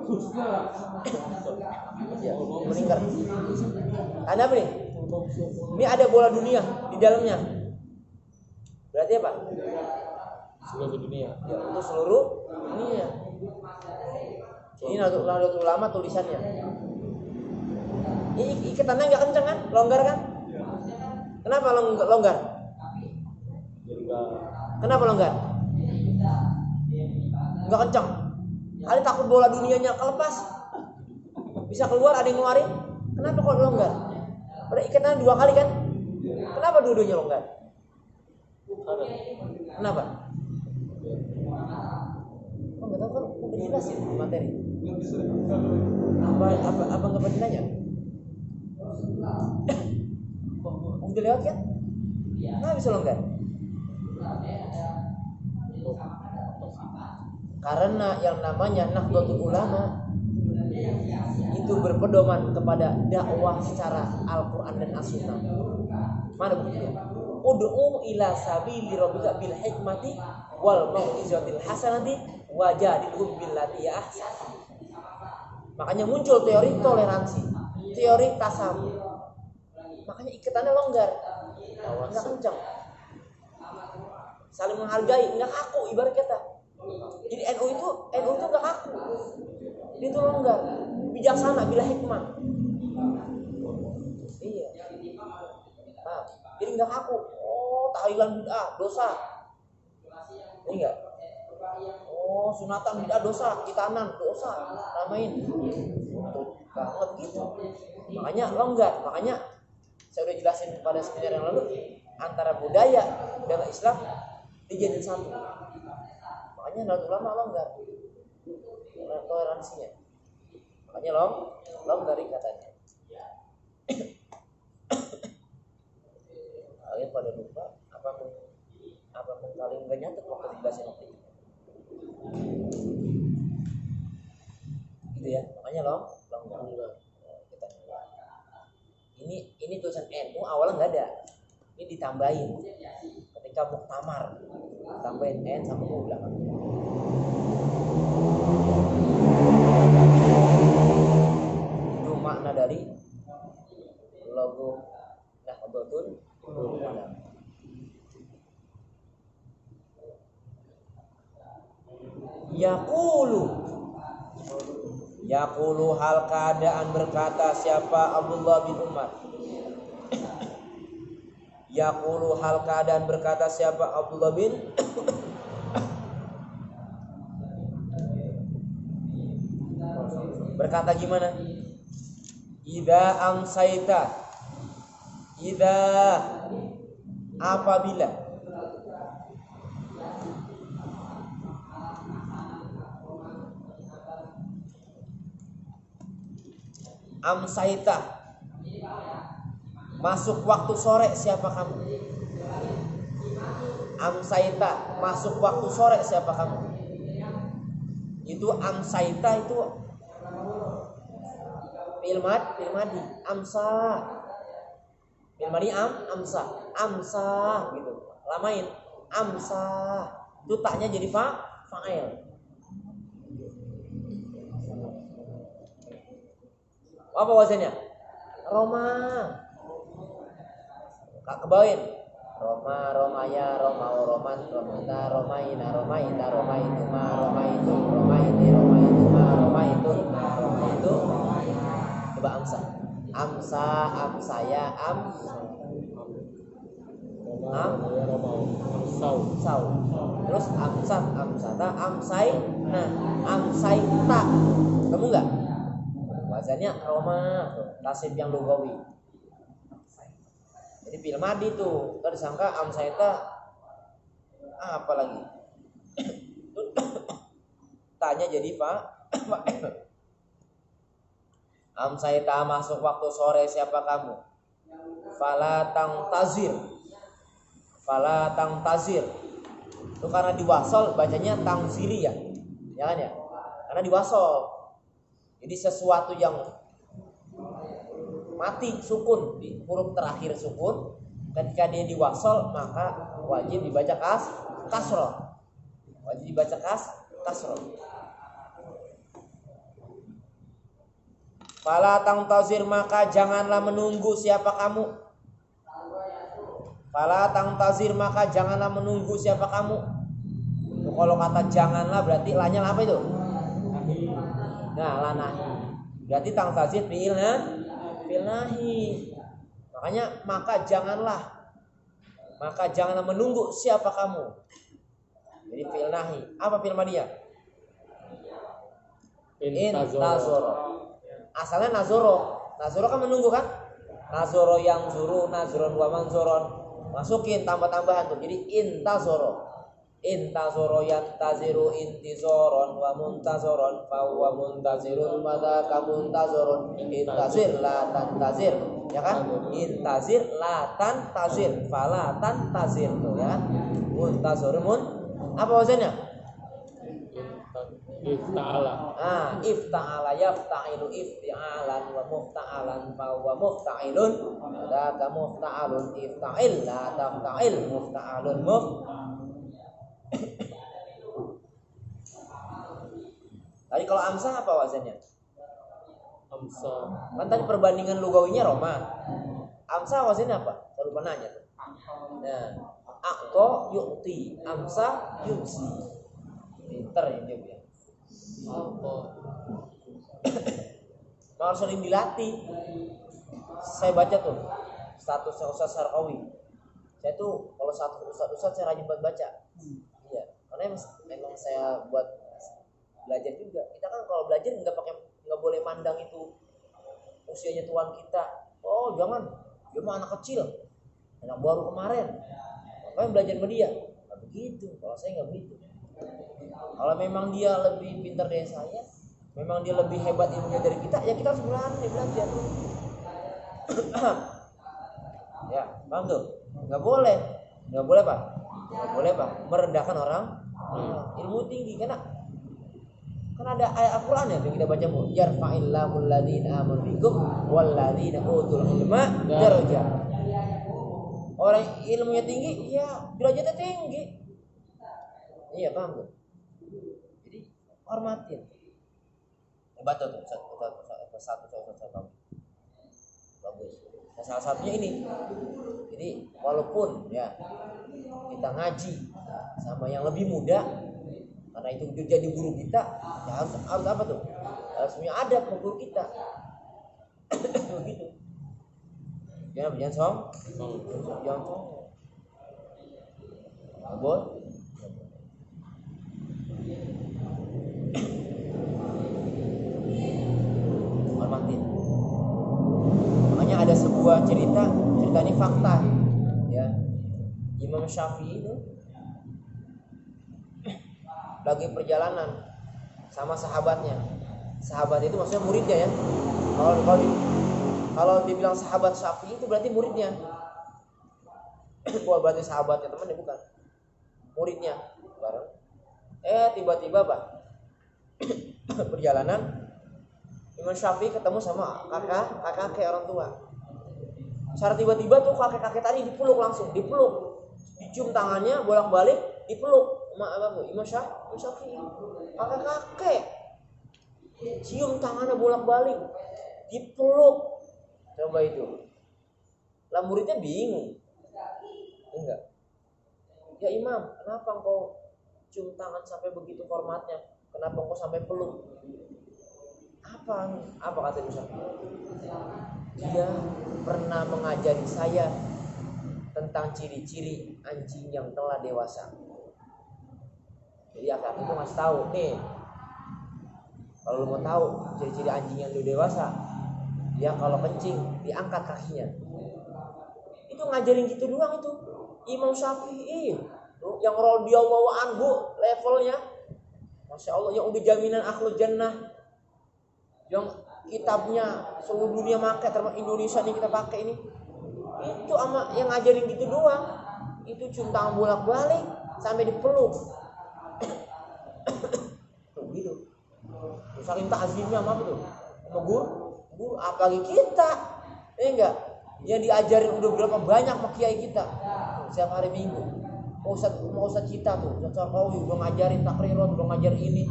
Husna. Ya, melingkar. Ada apa nih? Ini ada bola dunia di dalamnya. Berarti apa? Seluruh dunia. Ya, untuk seluruh dunia. Ini Nahdlatul Ulama tulisannya. Ini ikatannya nggak kencang kan? Longgar kan? Kenapa longgar? Kenapa longgar? Nggak kencang. Kali takut bola dunianya kelepas. Bisa keluar, ada yang ngeluarin. Kenapa kok longgar? Pada ikatannya 2 kali kan? Kenapa dua-duanya longgar? Kenapa? Oh, nggak tahu kan? Udah jelas ya materi. Apa nggak pernah nanya? Udah lewat kan? Nggak bisa longgar. Karena yang namanya Nahdlatul Ulama itu berpedoman kepada dakwah secara Al-Quran dan As-Sunnah. Mana buktinya? Ud'u ila sabili rabbika bil hikmati wal mau'izatil hasanati wajadilhum billati ahsan. Makanya muncul teori toleransi, teori tasawuf. Makanya ikatannya longgar. nggak kencang. Saling menghargai, nggak kaku ibarat kata. Jadi NU itu nggak kaku, dia itu longgar, bijaksana bila hikmah. Iya. Nah, jadi nggak kaku. Oh, tahlilan bid'ah dosa. Ini enggak. Oh, sunatan bid'ah dosa, khitanan dosa, ramain. Banget gitu. Makanya longgar, makanya saya udah jelasin pada seminar yang lalu, antara budaya dan Islam dijadiin satu. Makanya Nahdlatul Ulama longgar toleransinya. Makanya longgar katanya. Kalian pada lupa apa kalian nggak nyatet waktu dijelasin waktu itu. Gitu ya, makanya longgar. Ini tulisan NU awalnya nggak ada, ini ditambahin ketika muktamar, tambahin N sama U belakangnya. Itu makna dari logo Nahdlatul Ulama. Yaqulu hal keadaan berkata siapa Abdullah bin Umar. Yaqulu hal keadaan berkata siapa Abdullah bin berkata gimana? Apabila amsaita masuk waktu sore siapa kamu? Amsaita masuk waktu sore siapa kamu? Itu amsaita itu fi'il madhi amsa. Fi'il madhi amsa gitu. Lamain amsa. Itu taknya jadi fa'il. Apa wazannya? Roma. Kak kebawain. Roma, Romaya, Romau, Roman, Romata, Romaina, Romaita, Romaituma, Romaitu, Romaiti, Romaituma, Romaitu, Romaitu. Coba amsa. Amsa, amsaya, Sau. Terus amsat, amsata, amsai. Nah, amsaita. Kamu enggak? Wazannya Roma, tasib yang lugawi. Jadi fi'il madhi tuh, kita disangka amsaita apa lagi? Tanya jadi amsaita masuk waktu sore siapa kamu? Fala tangtazir. Itu karena diwasol bacanya tangziri ya. Jangan ya? Karena diwasol. Jadi sesuatu yang mati sukun, di huruf terakhir sukun, ketika dia diwasol maka wajib dibaca kasroh. Wajib dibaca kasroh. Fala tangtazir maka janganlah menunggu siapa kamu? Fala tangtazir maka janganlah menunggu siapa kamu? Itu kalau kata janganlah berarti lanya apa itu? Nah, lanahi. Berarti tangtazir fi'il nahi. Makanya maka janganlah menunggu siapa kamu. Jadi fi'il nahi. Apa fi'il madhiyah? Intazoro. Asalnya nazoro. Nazoro kan menunggu kan? Nazoro yang zuru, nazron wa manzoron. Masukin tambah-tambahan tuh. Jadi intazoro. Intazoro yantaziru intizoron wa muntazoron fa huwa muntazirun maka kamuntazoron. Intazir la tantazir, ya kan? Intazir la tantazir fala tantazir tuh ya. Muntazirun apa wazannya? Ifta'ala. Ifta'ala yafta'ilu ifti'alan wa mufta'alan fa huwa mufta'ilun maka mufta'alun ifta'il la tafta'il mufta'alun Tadi kalau amsah apa wazannya? Amsa. Kan tadi perbandingan lugawinya Roma. Amsah wazannya apa? Saya lupa nanya tuh. Nah, aqqa yu'ti, amsa yumsi. Pinter ini dia. Mau sering dilatih. Saya baca tuh statusnya Ustaz Sarkawi. Saya tuh kalau satu Ustaz saya rajin banget baca. Iya, karena memang saya buat belajar juga. Kita kan kalau belajar nggak boleh mandang itu usianya tuan kita. Oh jangan, dia mah anak kecil, anak baru kemarin. Makanya belajar sama dia. Nggak begitu. Kalau saya nggak begitu. Kalau memang dia lebih pintar dari saya, memang dia lebih hebat ilmunya dari kita, ya kita harus berani belajar. Ya, paham tuh? Nggak boleh Pak. Nggak boleh Pak merendahkan orang ilmu tinggi, karena ada ayat Al-Qur'an yang kita baca bu, yarfa'illahu alladziina aamanu minkum walladziina utul ilma darajat. Orang ilmunya tinggi, ya derajatnya tinggi. Iya, paham tuh? Jadi hormatin. Baca tuh satu. Bagus. Nah, salah satunya ini. Jadi walaupun ya kita ngaji sama yang lebih muda, karena itu jadi guru kita, ya harus apa tuh? Harus punya adab ke guru kita. Begitu. Jangan sombong. Boleh. Hormatin. Makanya ada sebuah cerita ini fakta ya. Imam Syafi'i itu lagi perjalanan sama sahabatnya. Sahabat itu maksudnya muridnya ya. Kalau dibilang sahabat Syafi'i itu berarti muridnya. Bukan berarti sahabatnya teman, bukan. Muridnya bareng. Tiba-tiba Pak perjalanan Imam Syafi'i ketemu sama kakek orang tua. Secara tiba-tiba tuh kakek tadi dipeluk, dicium tangannya bolak-balik, dipeluk Imam Syafi'i. Kakek cium tangannya bolak-balik, dipeluk. Coba itu. Lah muridnya bingung. Enggak. Ya Imam, kenapa engkau cium tangan sampai begitu hormatnya? Kenapa engkau sampai peluk? Apa kata Imam Syafi'i? Dia pernah mengajari saya tentang ciri-ciri anjing yang telah dewasa. Jadi akak itu ngasih tahu nih, kalau lu mau tahu ciri-ciri anjing yang udah dewasa, dia kalau kencing diangkat kakinya. Itu ngajarin gitu doang itu. Imam Syafi'i yang radhiyallahu anhu levelnya, masya Allah, yang udah jaminan akhlul jannah, yang kitabnya seluruh dunia pakai, termasuk Indonesia nih kita pakai ini. Itu ama yang ngajarin gitu doang. Itu cium tangan bolak-balik sampai dipeluk. Tuh gitu. Saking takzimnya sama apa tuh? Sama guru apalagi kita. Enggak. Yang diajarin udah berapa banyak sama kiai kita. Setiap hari Minggu. Ustaz kita tuh, Ustaz Sarkawi udah ngajarin takrirat, udah ngajar ini.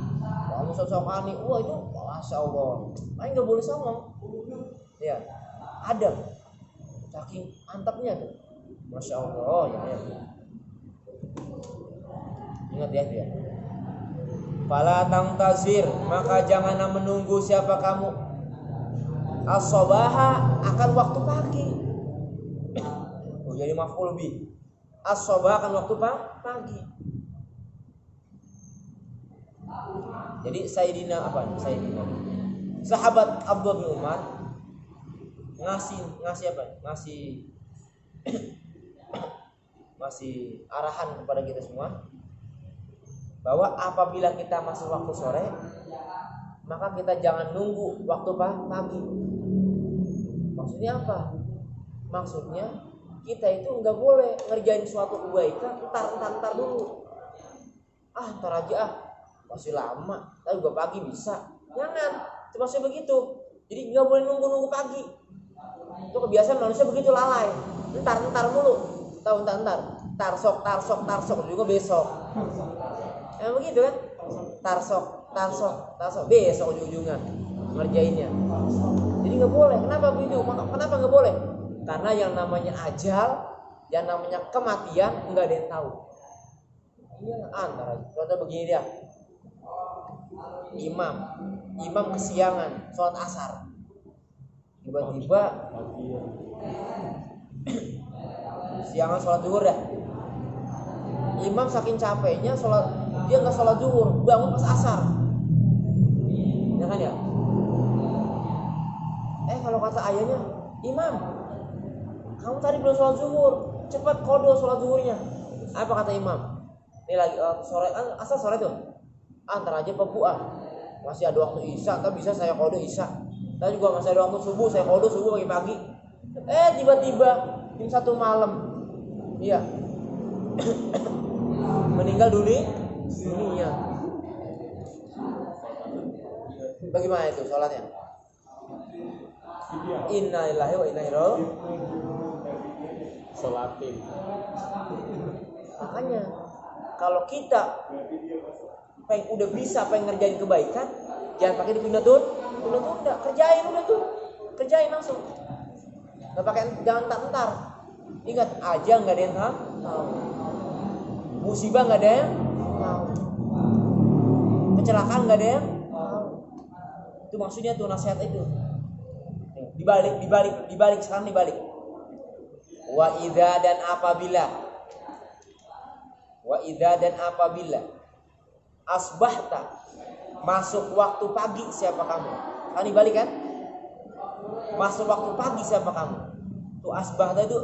Ustaz Sokani, wah itu masya Allah. Main nggak boleh sombong. Ya, adab. Saking mantapnya tuh, masya Allah. Ya. Ingat ya dia. Fala tangtazir, maka janganlah menunggu siapa kamu. As-sobaha akan waktu pagi. Jadi maf'ul bi. As-sobaha akan waktu pagi. Jadi Sayyidina sahabat Abdullah bin Umar ngasih apa? Ngasih arahan kepada kita semua bahwa apabila kita masuk waktu sore, maka kita jangan nunggu waktu pagi. Maksudnya apa? Maksudnya kita itu nggak boleh ngerjain suatu kebaikan entar dulu. Entar aja masih lama, tapi juga pagi bisa. Jangan, maksudnya begitu. Jadi nggak boleh nunggu pagi. Itu kebiasaan manusia begitu, lalai. Entar mulu. Tahu entar. Tarsok juga besok. Begitu kan? Tarsok besok ujung-ujungnya ngerjainnya. Jadi nggak boleh. Kenapa begitu? Kenapa nggak boleh? Karena yang namanya ajal Yang namanya kematian nggak ada yang tahu. Iya, antara contoh begini dia. Imam kesiangan sholat asar. Tiba-tiba siangan sholat zuhur dah. Imam saking capeknya dia nggak sholat zuhur, bangun pas asar. Ya kan ya? Kalau kata ayahnya, Imam, kamu tadi belum sholat zuhur, cepat qodho sholat zuhurnya. Apa kata Imam? Ini lagi sore, asal sore tuh. Antar aja pembuah. Masih ada waktu isya, tapi bisa saya qodho isya. Dan juga masih ada waktu subuh, saya qodho subuh pagi-pagi. Tiba-tiba jam 1 malam, iya, meninggal dunia. Bagaimana itu sholatnya? Inna lillahi wa inna ilaihi raji'un. Sholatin. Makanya kalau kita udah bisa ngerjain kebaikan, jangan pakai ditunda-tunda, kerjain udah tuh, kerjain langsung. Nggak pakai, jangan entar. Ingat aja nggak ada yang tahu, musibah nggak ada yang tahu, kecelakaan nggak ada yang tahu. Itu maksudnya tuh nasihat itu. Dibalik sekarang dibalik. Wa idza dan apabila asbahta, masuk waktu pagi siapa kamu? Kan dibalik kan? Masuk waktu pagi siapa kamu? Tuh asbahta itu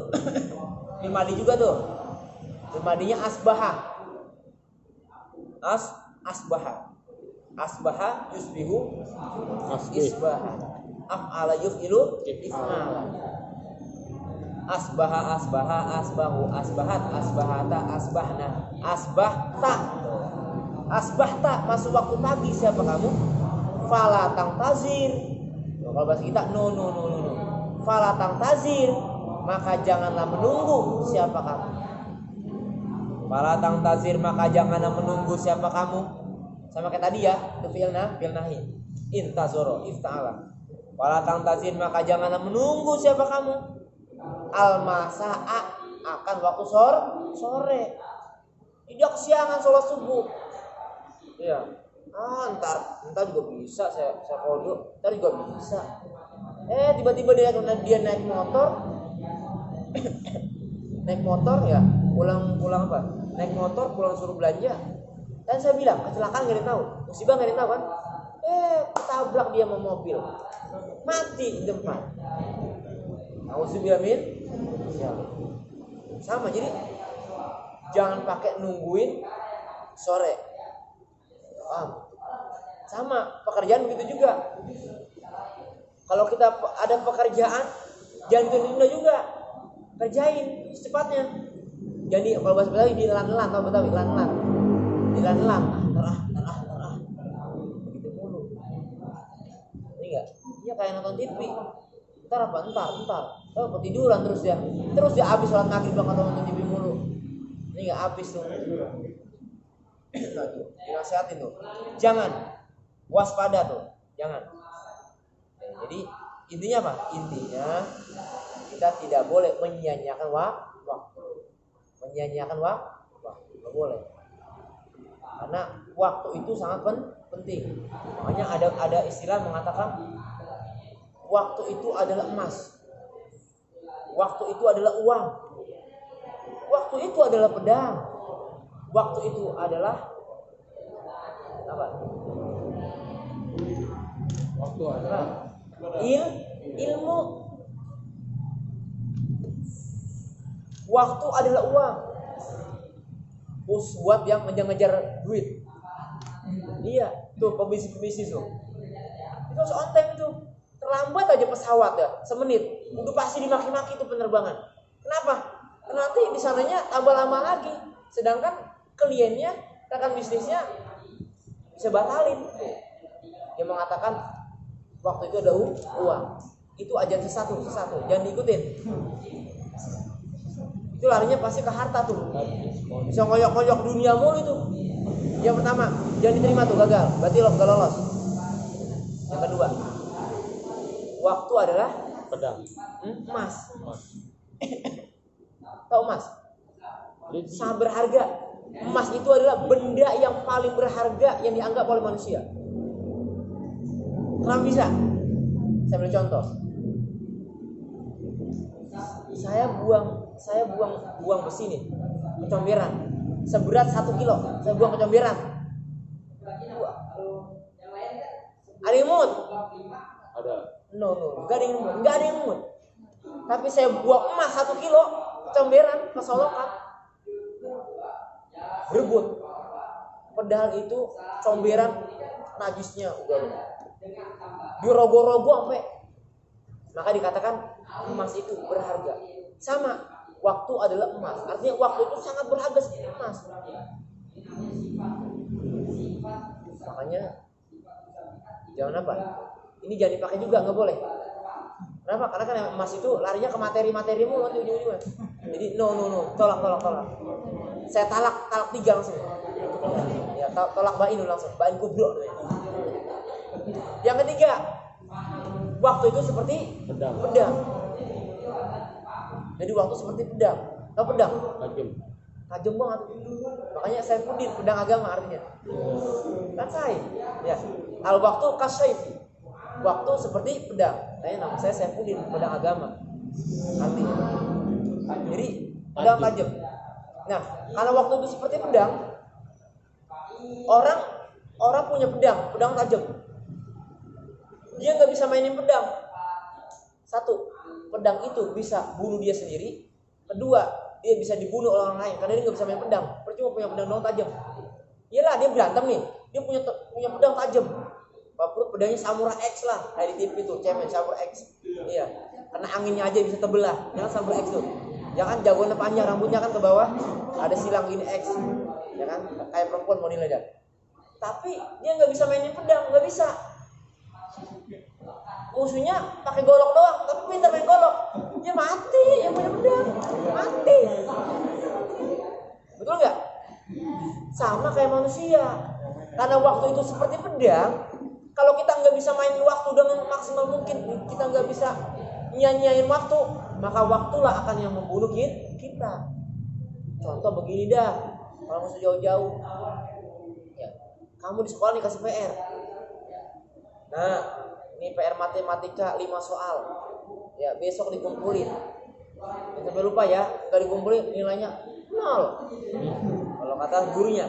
mimadi juga tuh. Mimadinya asbaha. Asbaha yusbihu isbaha. Af'ala yuf'ilu if'ala. Asbaha, asbahu, asbahat, asbahata, asbahna, asbahta masuk waktu pagi siapa kamu? Fala tangtazir. Kalau bahasa kita no. Fala tangtazir, maka janganlah menunggu siapa kamu. Fala tangtazir, maka janganlah menunggu siapa kamu. Sama kayak tadi ya, itu fi'il nahi. Intazoro ifta'ala. Fala tangtazir, maka janganlah menunggu siapa kamu. Al-masa'a, akan waktu sore. Tidak kesiangan sholat subuh. Iya. Entar juga bisa saya qodho, entar juga bisa. Tiba-tiba dia naik motor. Naik motor ya, pulang apa? Naik motor pulang suruh belanja. Dan saya bilang, kecelakaan enggak ada yang tahu, musibah enggak ada yang tahu kan? Ketabrak dia sama mobil. Mati di depan. Auzubillah min. Sama, jadi jangan pakai nungguin sore. Sama, pekerjaan begitu juga. Kalau kita ada pekerjaan, jangan ditunda juga, kerjain secepatnya. Jadi kalau bahasa Betawi dilan-lan, tahu Betawi lan-lan, dilan-lan, terah, begitu mulu. Ini enggak? Iya kayak nonton TV. Entar. Ketiduran terus dia habis sholat maghrib atau nonton TV mulu. Ini enggak habis tuh. Dinasihatin tuh. Jangan waspada tuh. Jangan. Jadi intinya apa? Intinya kita tidak boleh menyia-nyiakan waktu. Menyia-nyiakan waktu. Enggak boleh. Karena waktu itu sangat penting. Makanya ada istilah mengatakan waktu itu adalah emas. Waktu itu adalah uang. Waktu itu adalah pedang. Waktu itu adalah apa? Waktu adalah ilmu. Waktu adalah uang. Buat yang ngejar duit. Iya, tuh pebisnis tuh. Itu harus on time tuh. Terlambat aja pesawat ya, semenit, udah pasti dimaki-maki itu penerbangan. Kenapa? Karena nanti di sananya tambah lama lagi. Sedangkan kliennya, rekan bisnisnya bisa batalin. Dia mengatakan waktu itu ada uang. Itu ajan sesatu, jangan diikutin. Itu larinya pasti ke harta tuh. Bisa ngoyok-ngoyok dunia mulu itu. Yang pertama, jangan diterima tuh, gagal. Berarti lo gak lolos. Yang kedua, waktu adalah pedang. emas. Tahu emas? Sangat berharga. Emas itu adalah benda yang paling berharga yang dianggap oleh manusia. Kenapa bisa? Saya beri contoh. Saya buang besi nih, kecomberan, seberat 1 kilo. Saya buang kecomberan. Ada yang mungut? Ada. No, enggak ada yang mungut. Tapi saya buang emas 1 kilo, kecomberan, kesolokan, berebut. Padahal itu comberan najisnya udah dirogo-rogo sampai. Maka dikatakan emas itu berharga. Sama, waktu adalah emas. Artinya waktu itu sangat berharga seperti emas. Makanya jangan apa? Ini jangan dipakai juga, nggak boleh. Kenapa? Karena kan emas itu larinya ke materi-materi mulu nanti ujung-ujungnya. Jadi no, tolak. Saya talak 3 langsung. Ya, tolak bain dulu langsung, bain kubro. Yang ketiga, waktu itu seperti pedang. Jadi waktu seperti pedang. Tahu pedang? Tajam banget. Makanya saya pudin pedang agama artinya. Kan saya. Ya. Al waktu kasyaifi. Waktu seperti pedang. Nama saya pudin pedang agama. Artinya. Jadi pedang tajam. Nah, kalau waktu itu seperti pedang, orang punya pedang tajam. Dia nggak bisa mainin pedang. Satu, pedang itu bisa bunuh dia sendiri. Kedua, dia bisa dibunuh oleh orang lain karena dia nggak bisa main pedang. Percuma punya pedang tajam. Iyalah dia berantem nih, dia punya pedang tajam. Bapak pedangnya Samurai X lah, kayak di TV tuh, cemen Samurai X. Iya, karena anginnya aja bisa terbelah. Jangan Samurai X tuh. Jangan jagoannya panjang, rambutnya kan ke bawah, ada silang gini X, ya kan? Kayak perempuan modelnya dah. Tapi dia nggak bisa mainin pedang, nggak bisa. Musuhnya pakai golok doang, tapi pintar main golok. Dia mati, yang punya pedang mati. Betul nggak? Sama kayak manusia. Karena waktu itu seperti pedang. Kalau kita nggak bisa main waktu dengan maksimal mungkin, kita nggak bisa nyanyain waktu, maka waktulah akan yang membunuh kita. Contoh begini dah, kalau musuh jauh-jauh, ya, kamu di sekolah dikasih PR. Nah, ini PR matematika 5 soal. Ya, besok dikumpulin. Jangan sampai lupa ya, nggak dikumpulin nilainya 0. Kalau kata gurunya,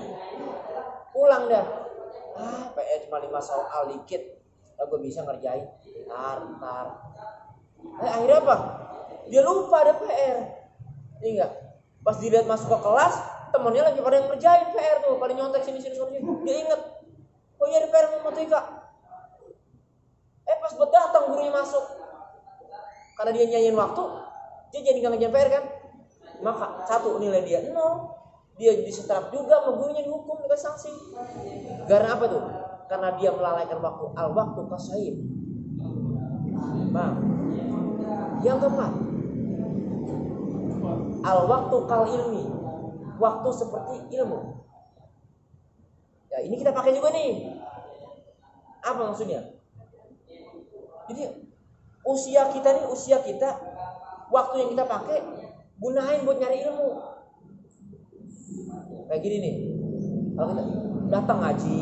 pulang dah. PR cuma 5 soal dikit. Gue bisa ngerjain. Tar. Akhirnya apa? Dia lupa ada PR. Ini enggak. Pas dilihat masuk ke kelas, temennya lagi pada ngerjain PR tuh, pada nyontek sini. Dia inget, oh iya ada PR matematika. Pas buat datang gurunya masuk, karena dia nyanyiin waktu, dia jadi nggak ngerjain PR kan? Maka 1 nilai dia 0, dia disetrap juga, sama gurunya dihukum, dikasih sanksi. Karena apa tuh? Karena dia melalaikan waktu. Al waktu kasyaifi. Bang, yang keempat, al waktu kal ilmi. Waktu seperti ilmu. Ya ini kita pakai juga nih. Apa maksudnya? Jadi usia kita, waktu yang kita pakai gunain buat nyari ilmu. Kayak gini nih, kalau kita datang ngaji,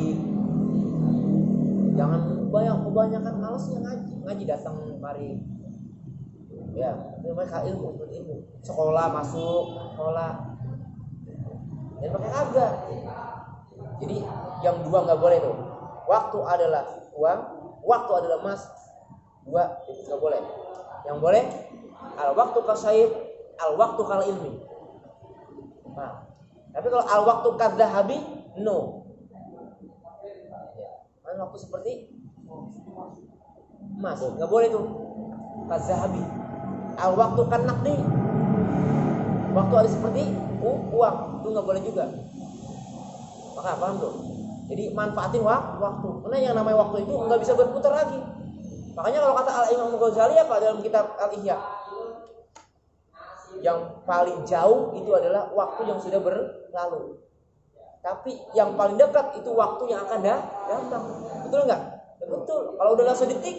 jangan kebanyakan malesnya ngaji datang mari. Ya, mereka ilmu. Sekolah masuk, dan pakai agak. Jadi yang 2 nggak boleh tuh. Waktu adalah uang, waktu adalah emas. 2 itu nggak boleh. Yang boleh al waktu kasyaifi, al waktu kal ilmi. Nah, tapi kalau al waktu kadzahabi, no. Ya, kan waktu seperti emas, nggak boleh tuh. Kadzahabi. Al waktu kan naqdi. Waktu ada seperti uang, itu nggak boleh juga. Maka paham tuh. Jadi manfaatin waktu. Karena yang namanya waktu itu nggak bisa berputar lagi. Makanya kalau kata Al-Imam Ghazali apa dalam kitab Al-Ihya, yang paling jauh itu adalah waktu yang sudah berlalu. Tapi yang paling dekat itu waktu yang akan datang. Betul nggak? Ya, betul. Kalau udah sedetik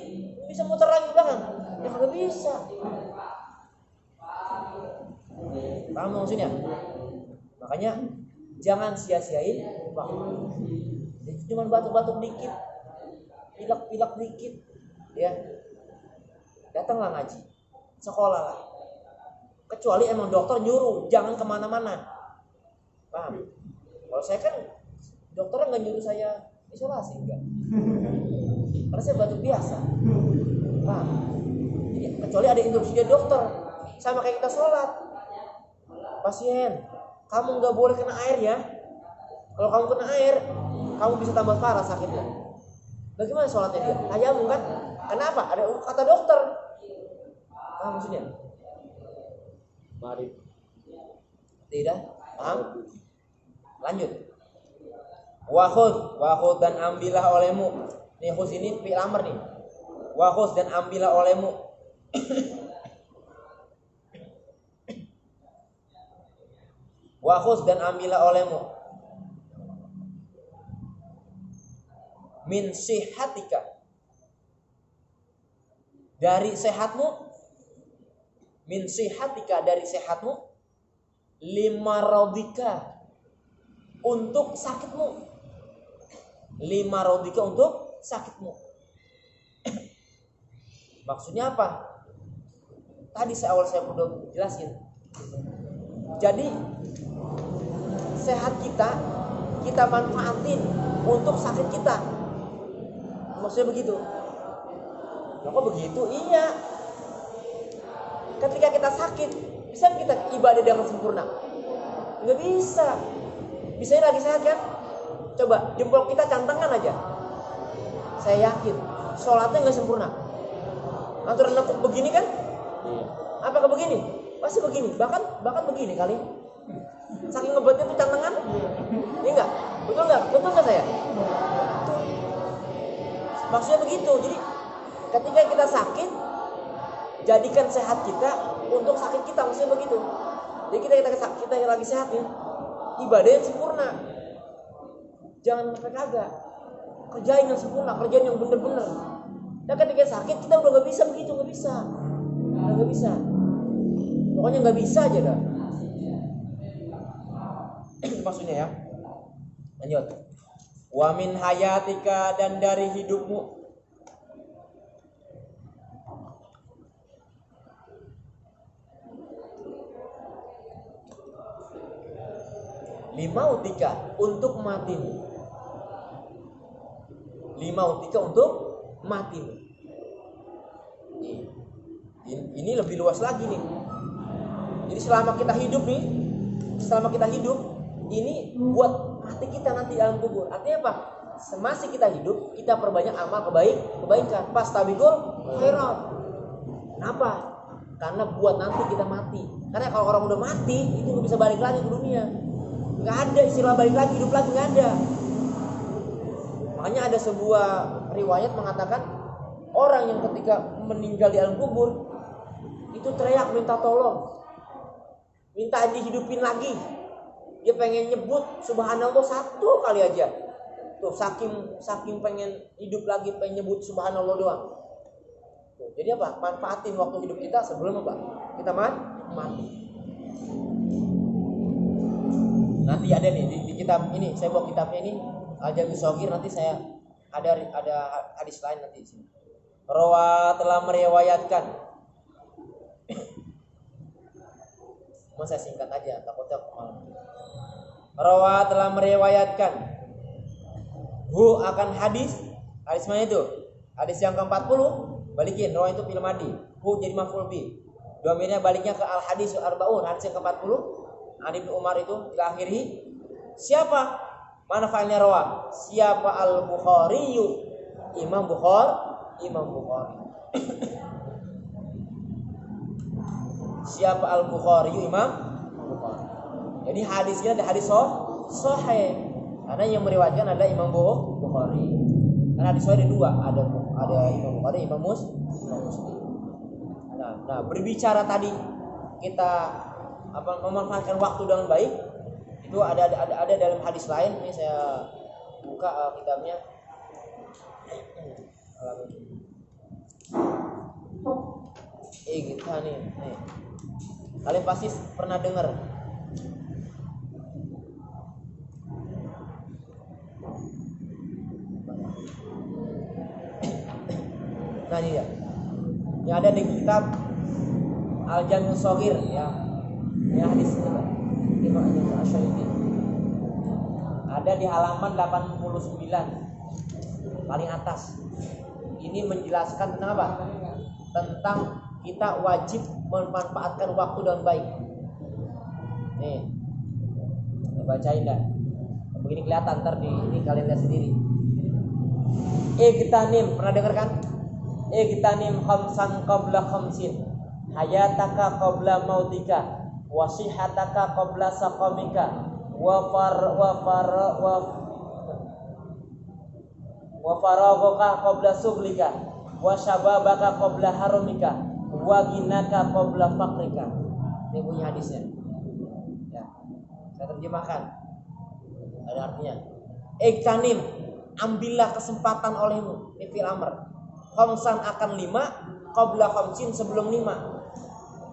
bisa muter lagi ke belakang. Ya nggak bisa. Paham maksudnya? Makanya jangan sia-siain waktu. Jadi cuma batuk-batuk dikit, pilek-pilek dikit, ya. Datanglah ngaji, sekolah lah. Kecuali emang dokter nyuruh, jangan kemana-mana. Paham? Kalau saya kan dokternya nggak nyuruh saya isolasi, enggak. Karena saya batuk biasa. Paham? Jadi kecuali ada instruksi dari dokter, sama kayak kita sholat. Pasien, kamu nggak boleh kena air ya. Kalau kamu kena air, kamu bisa tambah parah sakitnya. Bagaimana sholatnya dia? Tayamum kan? Kenapa? Ada kata dokter. Paham maksudnya? Mari. Tidak? Paham? Lanjut. Wahud dan ambillah olehmu. Nih khus ini fi'il amr nih. Wahud dan ambillah olehmu. Wahud dan ambillah olehmu. Min sihatika, dari sehatmu, min sihatika, dari sehatmu, lima rodika, untuk sakitmu, lima rodika, untuk sakitmu. Maksudnya apa? Tadi awal saya udah jelasin. Jadi sehat kita manfaatin untuk sakit kita. Maksudnya begitu. Nah, kok begitu? Iya. Ketika kita sakit, bisa kita ibadah dengan sempurna? Nggak bisa. Bisanya lagi sehat kan? Coba jempol kita cantengan aja. Saya yakin sholatnya nggak sempurna. Aturan nekuk begini kan? Apakah begini? Pasti begini. Bahkan begini kali. Saking ngebatnya tuh cantengan. Iya nggak? Betul nggak saya? Maksudnya begitu. Jadi ketika kita sakit, jadikan sehat kita untuk sakit kita. Maksudnya begitu. Jadi kita yang lagi sehat ya, ibadah yang sempurna. Jangan kagak. Kerjain yang sempurna, kerjain yang benar-benar. Nah ketika sakit kita udah nggak bisa begitu, nggak bisa. Pokoknya nggak bisa aja dah. Maksudnya ya. Lanjut. Wa min hayatika, dan dari hidupmu. Limautika, untuk matimu. Limautika, untuk matimu. Ini lebih luas lagi nih. Jadi selama kita hidup, ini buat mati kita nanti dalam kubur. Artinya apa? Semasa kita hidup, kita perbanyak amal kebaikan. Fastabiqul khairat. Kenapa? Karena buat nanti kita mati. Karena kalau orang udah mati, itu nggak bisa balik lagi ke dunia. Nggak ada istilah balik lagi, hidup lagi, nggak ada. Makanya ada sebuah riwayat mengatakan orang yang ketika meninggal di alam kubur itu teriak minta tolong, minta dihidupin lagi. Dia pengen nyebut subhanallah satu kali aja. Tuh saking pengen hidup lagi, pengen nyebut subhanallah doang. Tuh, jadi apa? Manfaatin waktu hidup kita sebelum apa? Kita mati. Nanti ada nih di kitab ini, saya bawa kitabnya ini Al-Jami' Shaghir, nanti saya ada hadis lain nanti di sini. Rawa telah meriwayatkan. Mau saya singkat aja, takutnya malam. Rawa telah meriwayatkan akan hadis mana itu? Hadis yang ke-40, balikin rawa itu fil madi. Jadi maf'ul bi. Domirnya baliknya ke al hadis arba'un, hadis yang ke-40. Ibnu Umar itu di akhirih. Siapa? Mana fa'ilnya rawa? Siapa Al-Bukhari? Imam Bukhari. Siapa Al-Bukhari? Imam Bukhari. Jadi hadisnya ada hadis sahih. Karena yang meriwayatkan adalah Imam Bukhari. Karena hadis sahih ada dua, ada Imam Bukhari, Imam Muslim. Nah, berbicara tadi kita memanfaatkan waktu dengan baik, itu ada dalam hadis lain. Ini saya buka kitabnya. Kita nih. Kalian pasti pernah dengar. Nah ini ya, yang ada di kitab Al-Jami' Shaghir ya. Ya hadis Imam Asy-Syafi'i. Ada di halaman 89 paling atas. Ini menjelaskan tentang apa? Tentang kita wajib memanfaatkan waktu dengan baik. Nih, bacain dah. Begini kelihatan ntar di ini kalian lihat sendiri. Igtanim, pernah dengar kan? Igtanim khamsan qabla khamsin, hayataka qabla mautika, wasihataka qabla saqamika, wa faraghaka qabla suglika, wa syababaka qabla harumika, wa ginaka qabla fakrika. Ini bunyi hadisnya. Ya. Saya terjemahkan. Ada artinya. Igtanim, ambillah kesempatan olehmu. Ini fi'il amr. Khamsan akan 5, qabla khamsin sebelum 5.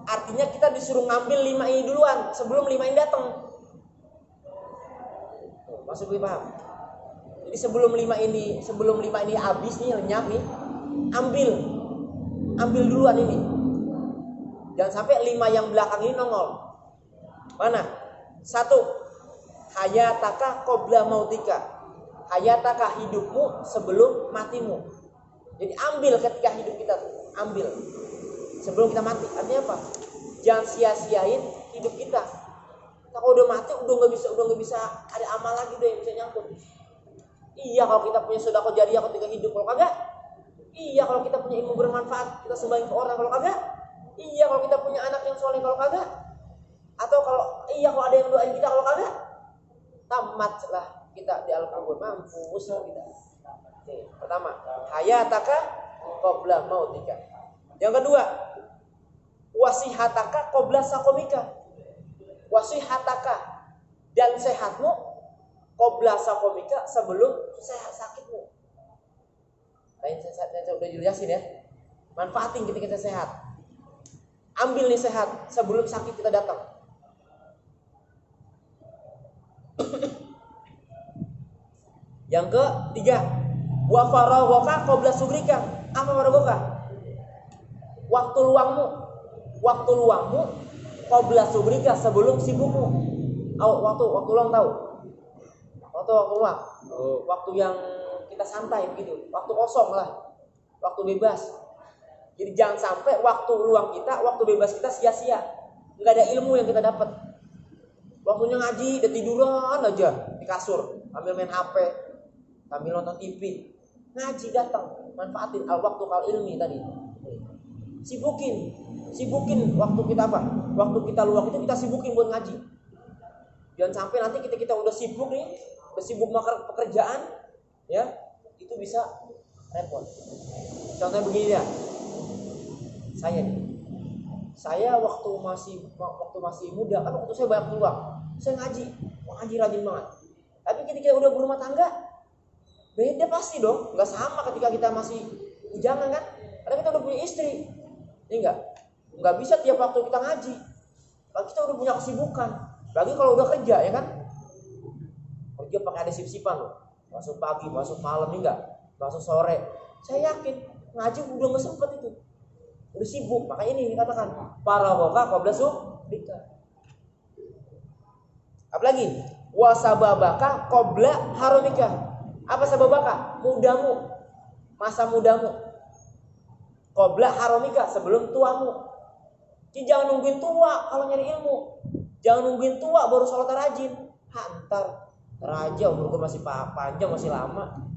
Artinya kita disuruh ngambil 5 ini duluan sebelum 5 ini datang. Maksud gue paham? Jadi sebelum 5 ini habis nih, lenyap nih, ambil duluan ini. Jangan sampai 5 yang belakang ini nongol. Mana? 1. Hayataka qabla mautika. Hayataka, hidupmu sebelum matimu. Jadi ambil ketika hidup kita, ambil sebelum kita mati. Artinya apa? Jangan sia-siain hidup kita. Kita kalau udah mati udah nggak bisa ada amal lagi deh yang bisa nyangkut. Iya kalau kita punya sedekah jariyah ketika hidup, kalau kagak. Iya kalau kita punya ilmu bermanfaat kita sumbangin ke orang, kalau kagak. Iya kalau kita punya anak yang soleh, kalau kagak. Atau kalau ada yang doain kita, kalau kagak. Tamatlah kita di al-kubur, mampus kita. Nih, pertama, hayataka qabla mautika. Yang kedua, wasihataka qabla saqamika. Wasihataka, dan sehatmu qabla saqamika, sebelum sehat sakitmu. Saya udah jelasin ya. Manfaatin ketika kita sehat. Ambil nih sehat sebelum sakit kita datang. Yang ketiga, wa faraghaka qabla sugrika. Apa faraghaka? Waktu luangmu qabla sugrika, sebelum sibukmu. Waktu luang tahu? Waktu luang. Waktu yang kita santai begitu. Waktu kosong lah. Waktu bebas. Jadi jangan sampai waktu luang kita, waktu bebas kita sia-sia. Enggak ada ilmu yang kita dapat. Waktunya ngaji, udah tiduran aja di kasur, sambil main HP, sambil nonton TV. Ngaji datang, manfaatin al-waktu kal ilmi tadi. Sibukin waktu kita apa? Waktu kita luang itu kita sibukin buat ngaji. Jangan sampai nanti kita udah sibuk nih, udah sibuk makan pekerjaan, ya itu bisa repot. Contohnya begini ya, saya waktu masih muda kan, waktu saya banyak luang, saya ngaji rajin banget. Tapi ketika udah berumah tangga, beda pasti dong, nggak sama ketika kita masih bujangan kan, karena kita udah punya istri, ya nggak bisa tiap waktu kita ngaji, kalau kita udah punya kesibukan, lagi kalau udah kerja ya kan, kerja pakai ada sip-sipan loh, masuk pagi, masuk malam, masuk sore, saya yakin ngaji udah nggak sempet itu, udah sibuk, makanya ini dikatakan faraghaka qabla sugrika. Apalagi wasababaka qabla harumika. Apa sababaka? Masa mudamu. Qabla harumika, sebelum tuamu. Jadi jangan nungguin tua kalau nyari ilmu. Jangan nungguin tua baru sholat rajin. Ntar raja umur gue masih panjang, masih lama.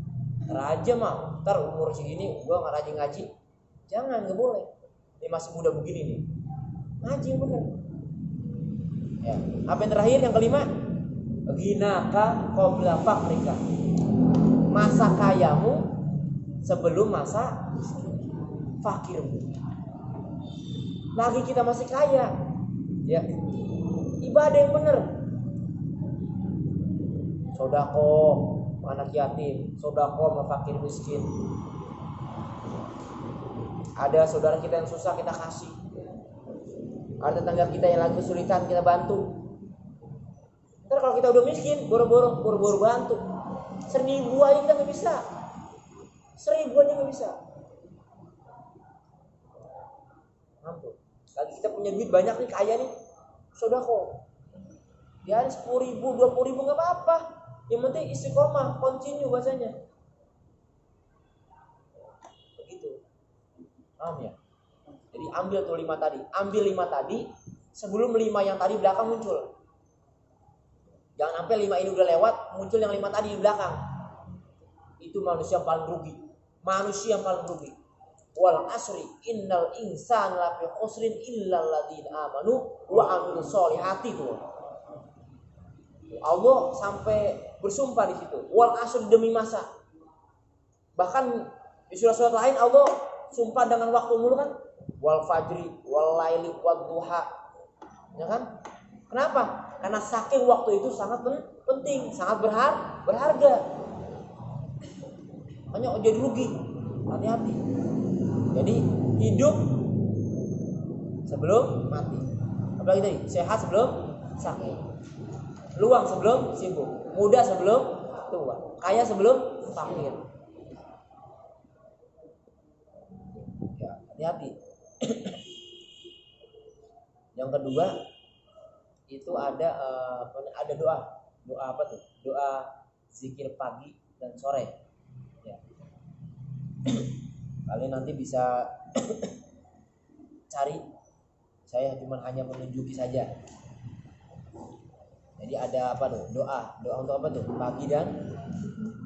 Raja mah ntar umur segini gue nggak rajin ngaji. Jangan, nggak boleh. Ini masih muda begini nih, ngaji yang bener. Ya. Apa yang terakhir, yang kelima, ghinaka qabla fakrika. Masa kayamu sebelum masa fakirmu. Lagi kita masih kaya, ya ibadah yang bener. Sodako anak yatim, sodako sama fakir miskin. Ada saudara kita yang susah, kita kasih. Ada tetangga kita yang lagi kesulitan, kita bantu. Ntar kalau kita udah miskin, boro-boro bantu. 1.000 aja kita nggak bisa. 1.000 aja nggak bisa. Mampu. Lagi kita punya duit banyak nih, kaya nih, sodako. Ya 10.000, 20.000 nggak apa-apa. Yang penting istiqomah, continue bahasanya. Begitu. Paham ya? Jadi ambil tuh 5 tadi. Ambil 5 tadi sebelum 5 yang tadi belakang muncul. Jangan sampai 5 ini udah lewat, muncul yang 5 tadi di belakang. Itu manusia yang paling rugi. Manusia yang paling rugi. Wal asri innal insana lafi khusrin illal ladzina amanu wa amilus solihati tuh. Allah sampai bersumpah di situ. Wal asri demi masa. Bahkan di surat-surat lain Allah sumpah dengan waktu mulu kan. Wal fajri wal laili wad duha. Ya kan? Kenapa? Karena saking waktu itu sangat penting, sangat berharga. Makanya jadi rugi. Hati-hati. Jadi hidup sebelum mati. Apalagi tadi, sehat sebelum sakit. Luang sebelum sibuk. Muda sebelum tua. Kaya sebelum fakir. Ya, hati-hati. Yang kedua itu ada doa apa tuh? Doa zikir pagi dan sore. Ya. Kalian nanti bisa cari. Saya cuma hanya menunjuki saja. Jadi ada apa tuh? Doa untuk apa tuh? Pagi dan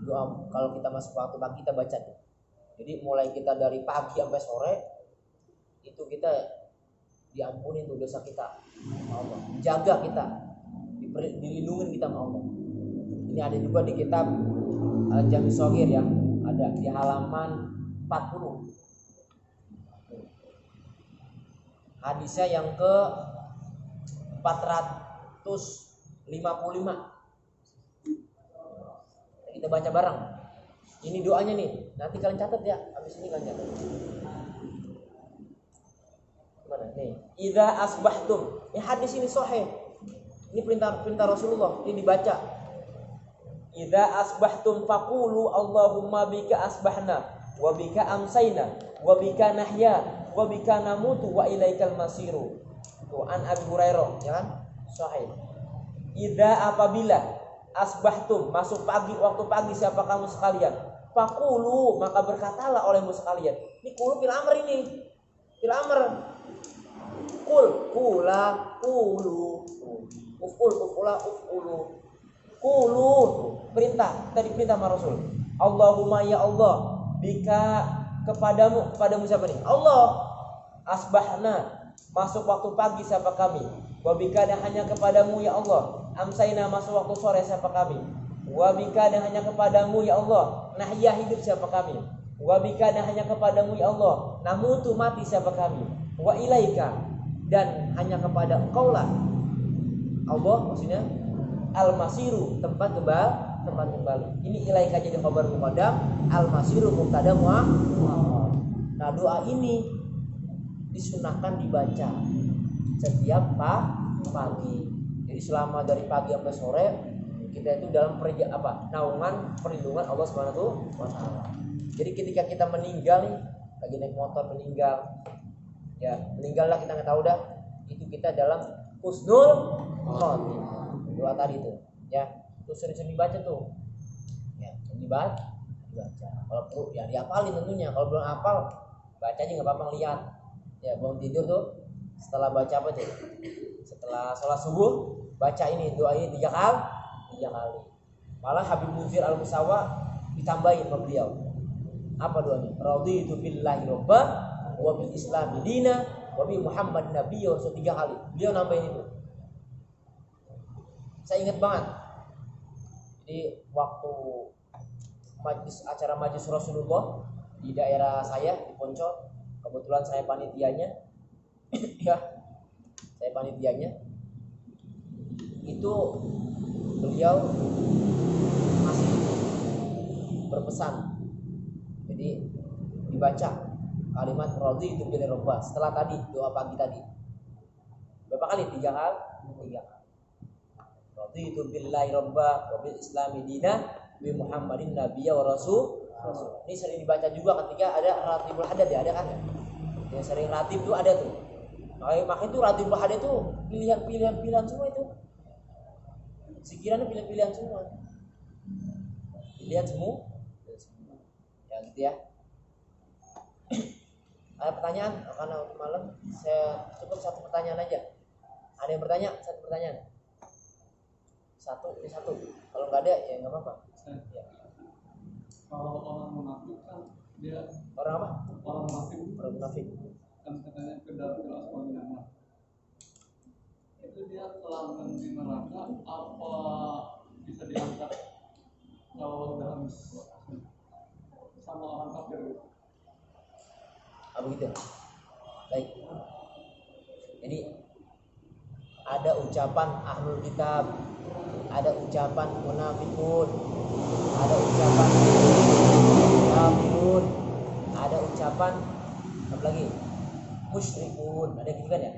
doa kalau kita masuk waktu pagi kita baca tuh. Jadi mulai kita dari pagi sampai sore itu kita diampuni tuh dosa kita. Allah jaga kita, dilindungi kita sama Allah. Ini ada juga di kitab Jami Shogir ya, ada di halaman 40. Hadisnya yang ke 455. Kita baca bareng. Ini doanya nih. Nanti kalian catat ya. Habis ini kalian catat. Mana nih? Idza asbahtum. Ini hadis ini sahih. Ini perintah Rasulullah. Ini dibaca. Idza asbahtum faqulu Allahumma bika asbahna wa bika amsayna wa bika nahya wa bika namutu wa ilaikal masiru. Tuh an Abi Hurairah, ya kan? Sahih. Idza apabila asbahtum masuk pagi, waktu pagi siapa kamu sekalian? Faqulu maka berkatalah olehmu sekalian. Ini qulu fil amr ini. Fil amr. Kula qulu. Qulu perintah, tadi perintah sama Rasul. Allahumma ya Allah, bika kepadamu siapa nih? Allah. Asbahna masuk waktu pagi siapa kami? Wa bika dan hanya kepadamu ya Allah. Amsayna masuk waktu sore siapa kami? Wa bika dan hanya kepadamu ya Allah. Nahya hidup siapa kami? Wa bika dan hanya kepadamu ya Allah. Namutu mati siapa kami? Wa ilaika dan hanya kepada Engkau lah Allah, maksudnya al-masiru tempat kembali. Ini ilaika jadi khabar muqaddam, al-masiru mubtada muakhar. Nah, doa ini disunahkan dibaca setiap pagi. Jadi selama dari pagi sampai sore kita itu dalam naungan perlindungan Allah Subhanahu wa taala. Jadi ketika kita meninggal nih, lagi naik motor meninggal, meninggallah kita nggak tahu dah, itu kita dalam husnul khotimah. Doa tadi tuh, ya, terus sering dibaca tuh, ya, dibaca. Kalau perlu ya dihafalin tentunya. Kalau belum hafal, baca aja nggak apa-apa, lihat. Ya, bangun tidur tuh, setelah baca apa tuh? Setelah sholat subuh, baca ini doa ini 3 kali. Malah Habib Muzir Al-Musawa ditambahin sama beliau. Apa doanya? Raditu billahi robba wa bil islami dina wa bi Muhammad nabiyyu 3 kali. Beliau nambahin itu. Saya ingat banget. Jadi waktu acara majlis Rasulullah di daerah saya di Poncol, kebetulan saya panitianya. Ya, saya panitianya. Itu beliau masih berpesan. Jadi dibaca kalimat raditu bil robba setelah tadi doa pagi tadi. Berapa kali? 3 kali. 3 kali. Raditu billahi robba wa bil islami dina bi Muhammadin nabiyya wa rasul. Ini sering dibaca juga ketika ada ratibul hadad ya, ada kan ya? Yang sering ratib itu ada tuh. Makanya itu ratibul hadad itu pilihan semua itu. Sekiranya pilihan semua. Pilihan semua. Ya gitu ya. Ada pertanyaan? Karena malam saya cukup 1 pertanyaan aja. Ada yang bertanya? 1 pertanyaan. 1 ini 1. Kalau nggak ada ya nggak apa-apa. Ya. Kalau orang munafik kan dia Orang apa? Orang munafik Kan katanya kedar asal itu dia selama di neraka apa bisa diangkat kalau dalam sama orang kafir gitu? Begitu. Baik. Jadi ada ucapan ahlul kitab, ada ucapan munafikun, ada ucapan kafirun, ada ucapan apa lagi? Musyrikun, ada gitu kan ya?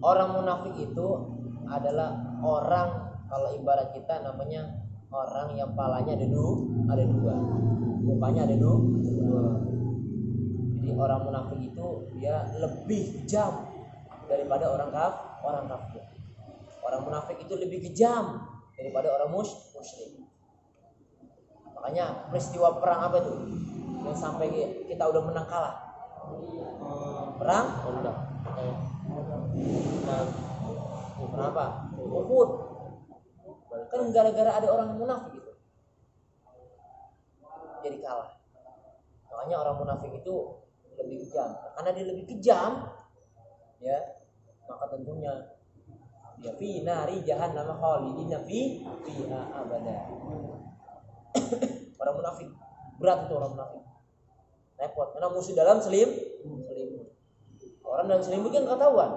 Orang munafik itu adalah orang, kalau ibarat kita namanya orang yang palanya ada 2, mukanya ada 2. Jadi orang munafik itu dia lebih kejam daripada orang kafir. Orang munafik itu lebih kejam daripada orang musyrik. Makanya peristiwa perang apa itu yang sampai kita udah menang kalah? Perang Kenapa? Uhud. Kan gara-gara ada orang munafik itu jadi kalah. Makanya orang munafik itu lebih kejam. Karena dia lebih kejam, ya, maka tentunya dia fi nari jahannam khalidina fiha abada. Orang munafik berat itu orang munafik. Repot karena musuh dalam selimut. Orang dalam selimut kan ketahuan.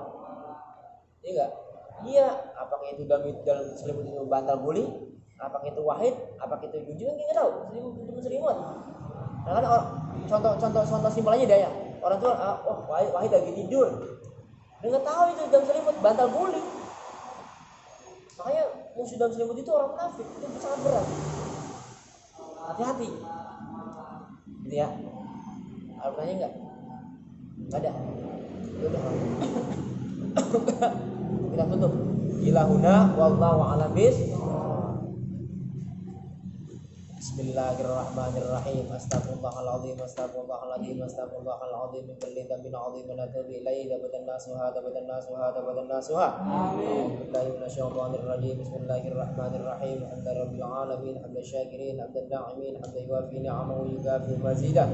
Iya enggak? Iya, apakah itu dalam selimut itu bantal guling, apakah itu wahid, apakah itu jujur kan kita tahu. Selimut. Nah, kan contoh simpel aja deh ya. Orang tua, wahid lagi tidur. Dia enggak tahu itu dalam selimut bantal guling. Makanya musuh dalam selimut itu orang munafik, itu sangat berat. Hati-hati. Gitu ya. Ada pertanyaan enggak? Enggak ada. Udah. Kita tutup. Ilahuna wallahu a'lam Bismillahirrahmanirrahim. Astaghfirullahaladzim. Min kulli dhanbin 'azim wa natubu ilaihi dabatan nasuha. Amin. Bismillahirrahmanirrahim. Alhamdulillahirabbil alamin. Hamdan syakirin, hamdan na'imin, hamdan yuwafi ni'amahu wa yukafi mazidah.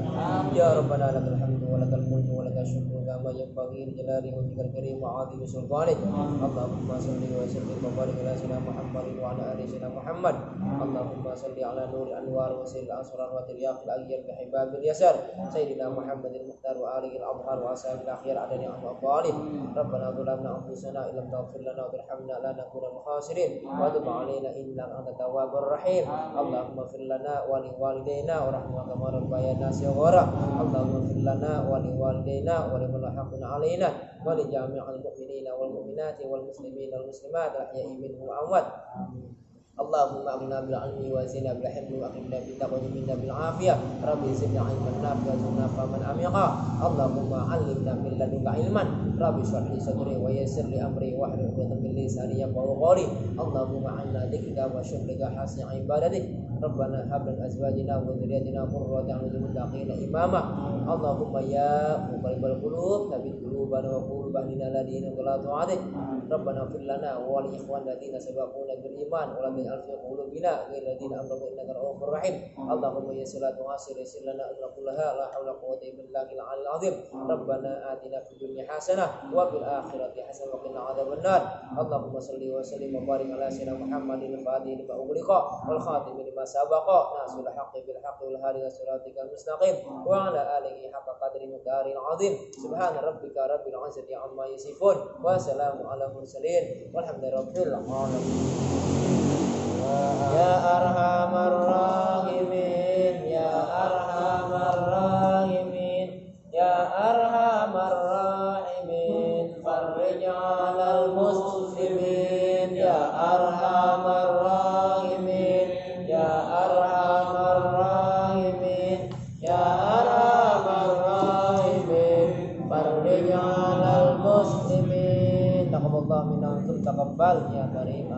Ya rabbana lakal hamdu wa lakal mulku wa lakal syukru kama yanbaghi li jalali wajhikal karim wa 'azimi sultanik. Allahumma shalli wa sallim wa barik ala sayyidina Muhammadin wa ala ali sayyidina Muhammad. Allahumma shalli ala nur anwar wa sirr asrar wa tiryaq al-ayyar bihibabil yasar sayyidina Muhammadin muhtar wa alihi al-abhar wa ashabil akhir adani al-aqalin. Rabbana dhulamna anfusana illam taghfir lana wa tarhamna lanakunanna khasirin wa tub alaina innaka antat tawwabur rahim. Allahumma fir lana wa li walidayna wa rahmana kama rabbayana shighara. Allahumma fir lana wa li walidayna wa liman haqqana alaina wa li jami'il mu'minina wal mu'minati wal muslimina wal muslimat al-ahya'i minhum wa amwat. Allahumma aghna bil ilmi wa zina bil hilmi wa aqimna bil taqwa minna bil afiyah. Rabbi zidna ilman nafi'an wa faman amiqa. Allahumma 'allimna min ladunka ilman. Rabbi shrah li sadri wa yassir li amri wa hlul 'uqdatam min lisani yafqahu qawli. Allahumma 'anna dzikrika wa syukrika hasna ibadatik. Rabbana hab lana azwajina wa dhurriyyatina qurrata a'yun waj'alna imama. Allahumma ya muqallibal qulub tsabbit qulubana wa qulubana ala dinika la tu'adik. Rabbana fir lana wa li ikhwanina alladziina sabaquna bil iman wa la taj'al fi qulubina ghillal ladzina amanu innaka ra'ufur rahim. Allahumma yassir lana tu'assir yassir lana amra kullaha la haula wa la quwwata illa billahil 'aliyyil 'azim. Rabbana atina fid dunya hasanah wa fil akhirati hasanah wa qina adzabannar. Allahumma shalli wa sallim wa barik ala sayyidina Muhammadin al-fatih lima ughliqa wal khatim lima sabaqa nasil haqqi bil haqqi wal hadi ila siratikal mustaqim wa ala alihi haqqa qadri miqdaril 'azim. Subhana rabbika rabbil 'izzati 'amma yasifun wa salamun 'alal mursalin walhamdulillahi rabbil alamin. Ya arhamar rahimin, ya arhamar rahimin, ya arhamar rahimin. alal muslimin ya arhamar rahimin ya arhamar rahimin ya arhamar rahimin farij alal muslimin taqabbalallahu minna wa antum taqabbal ya karim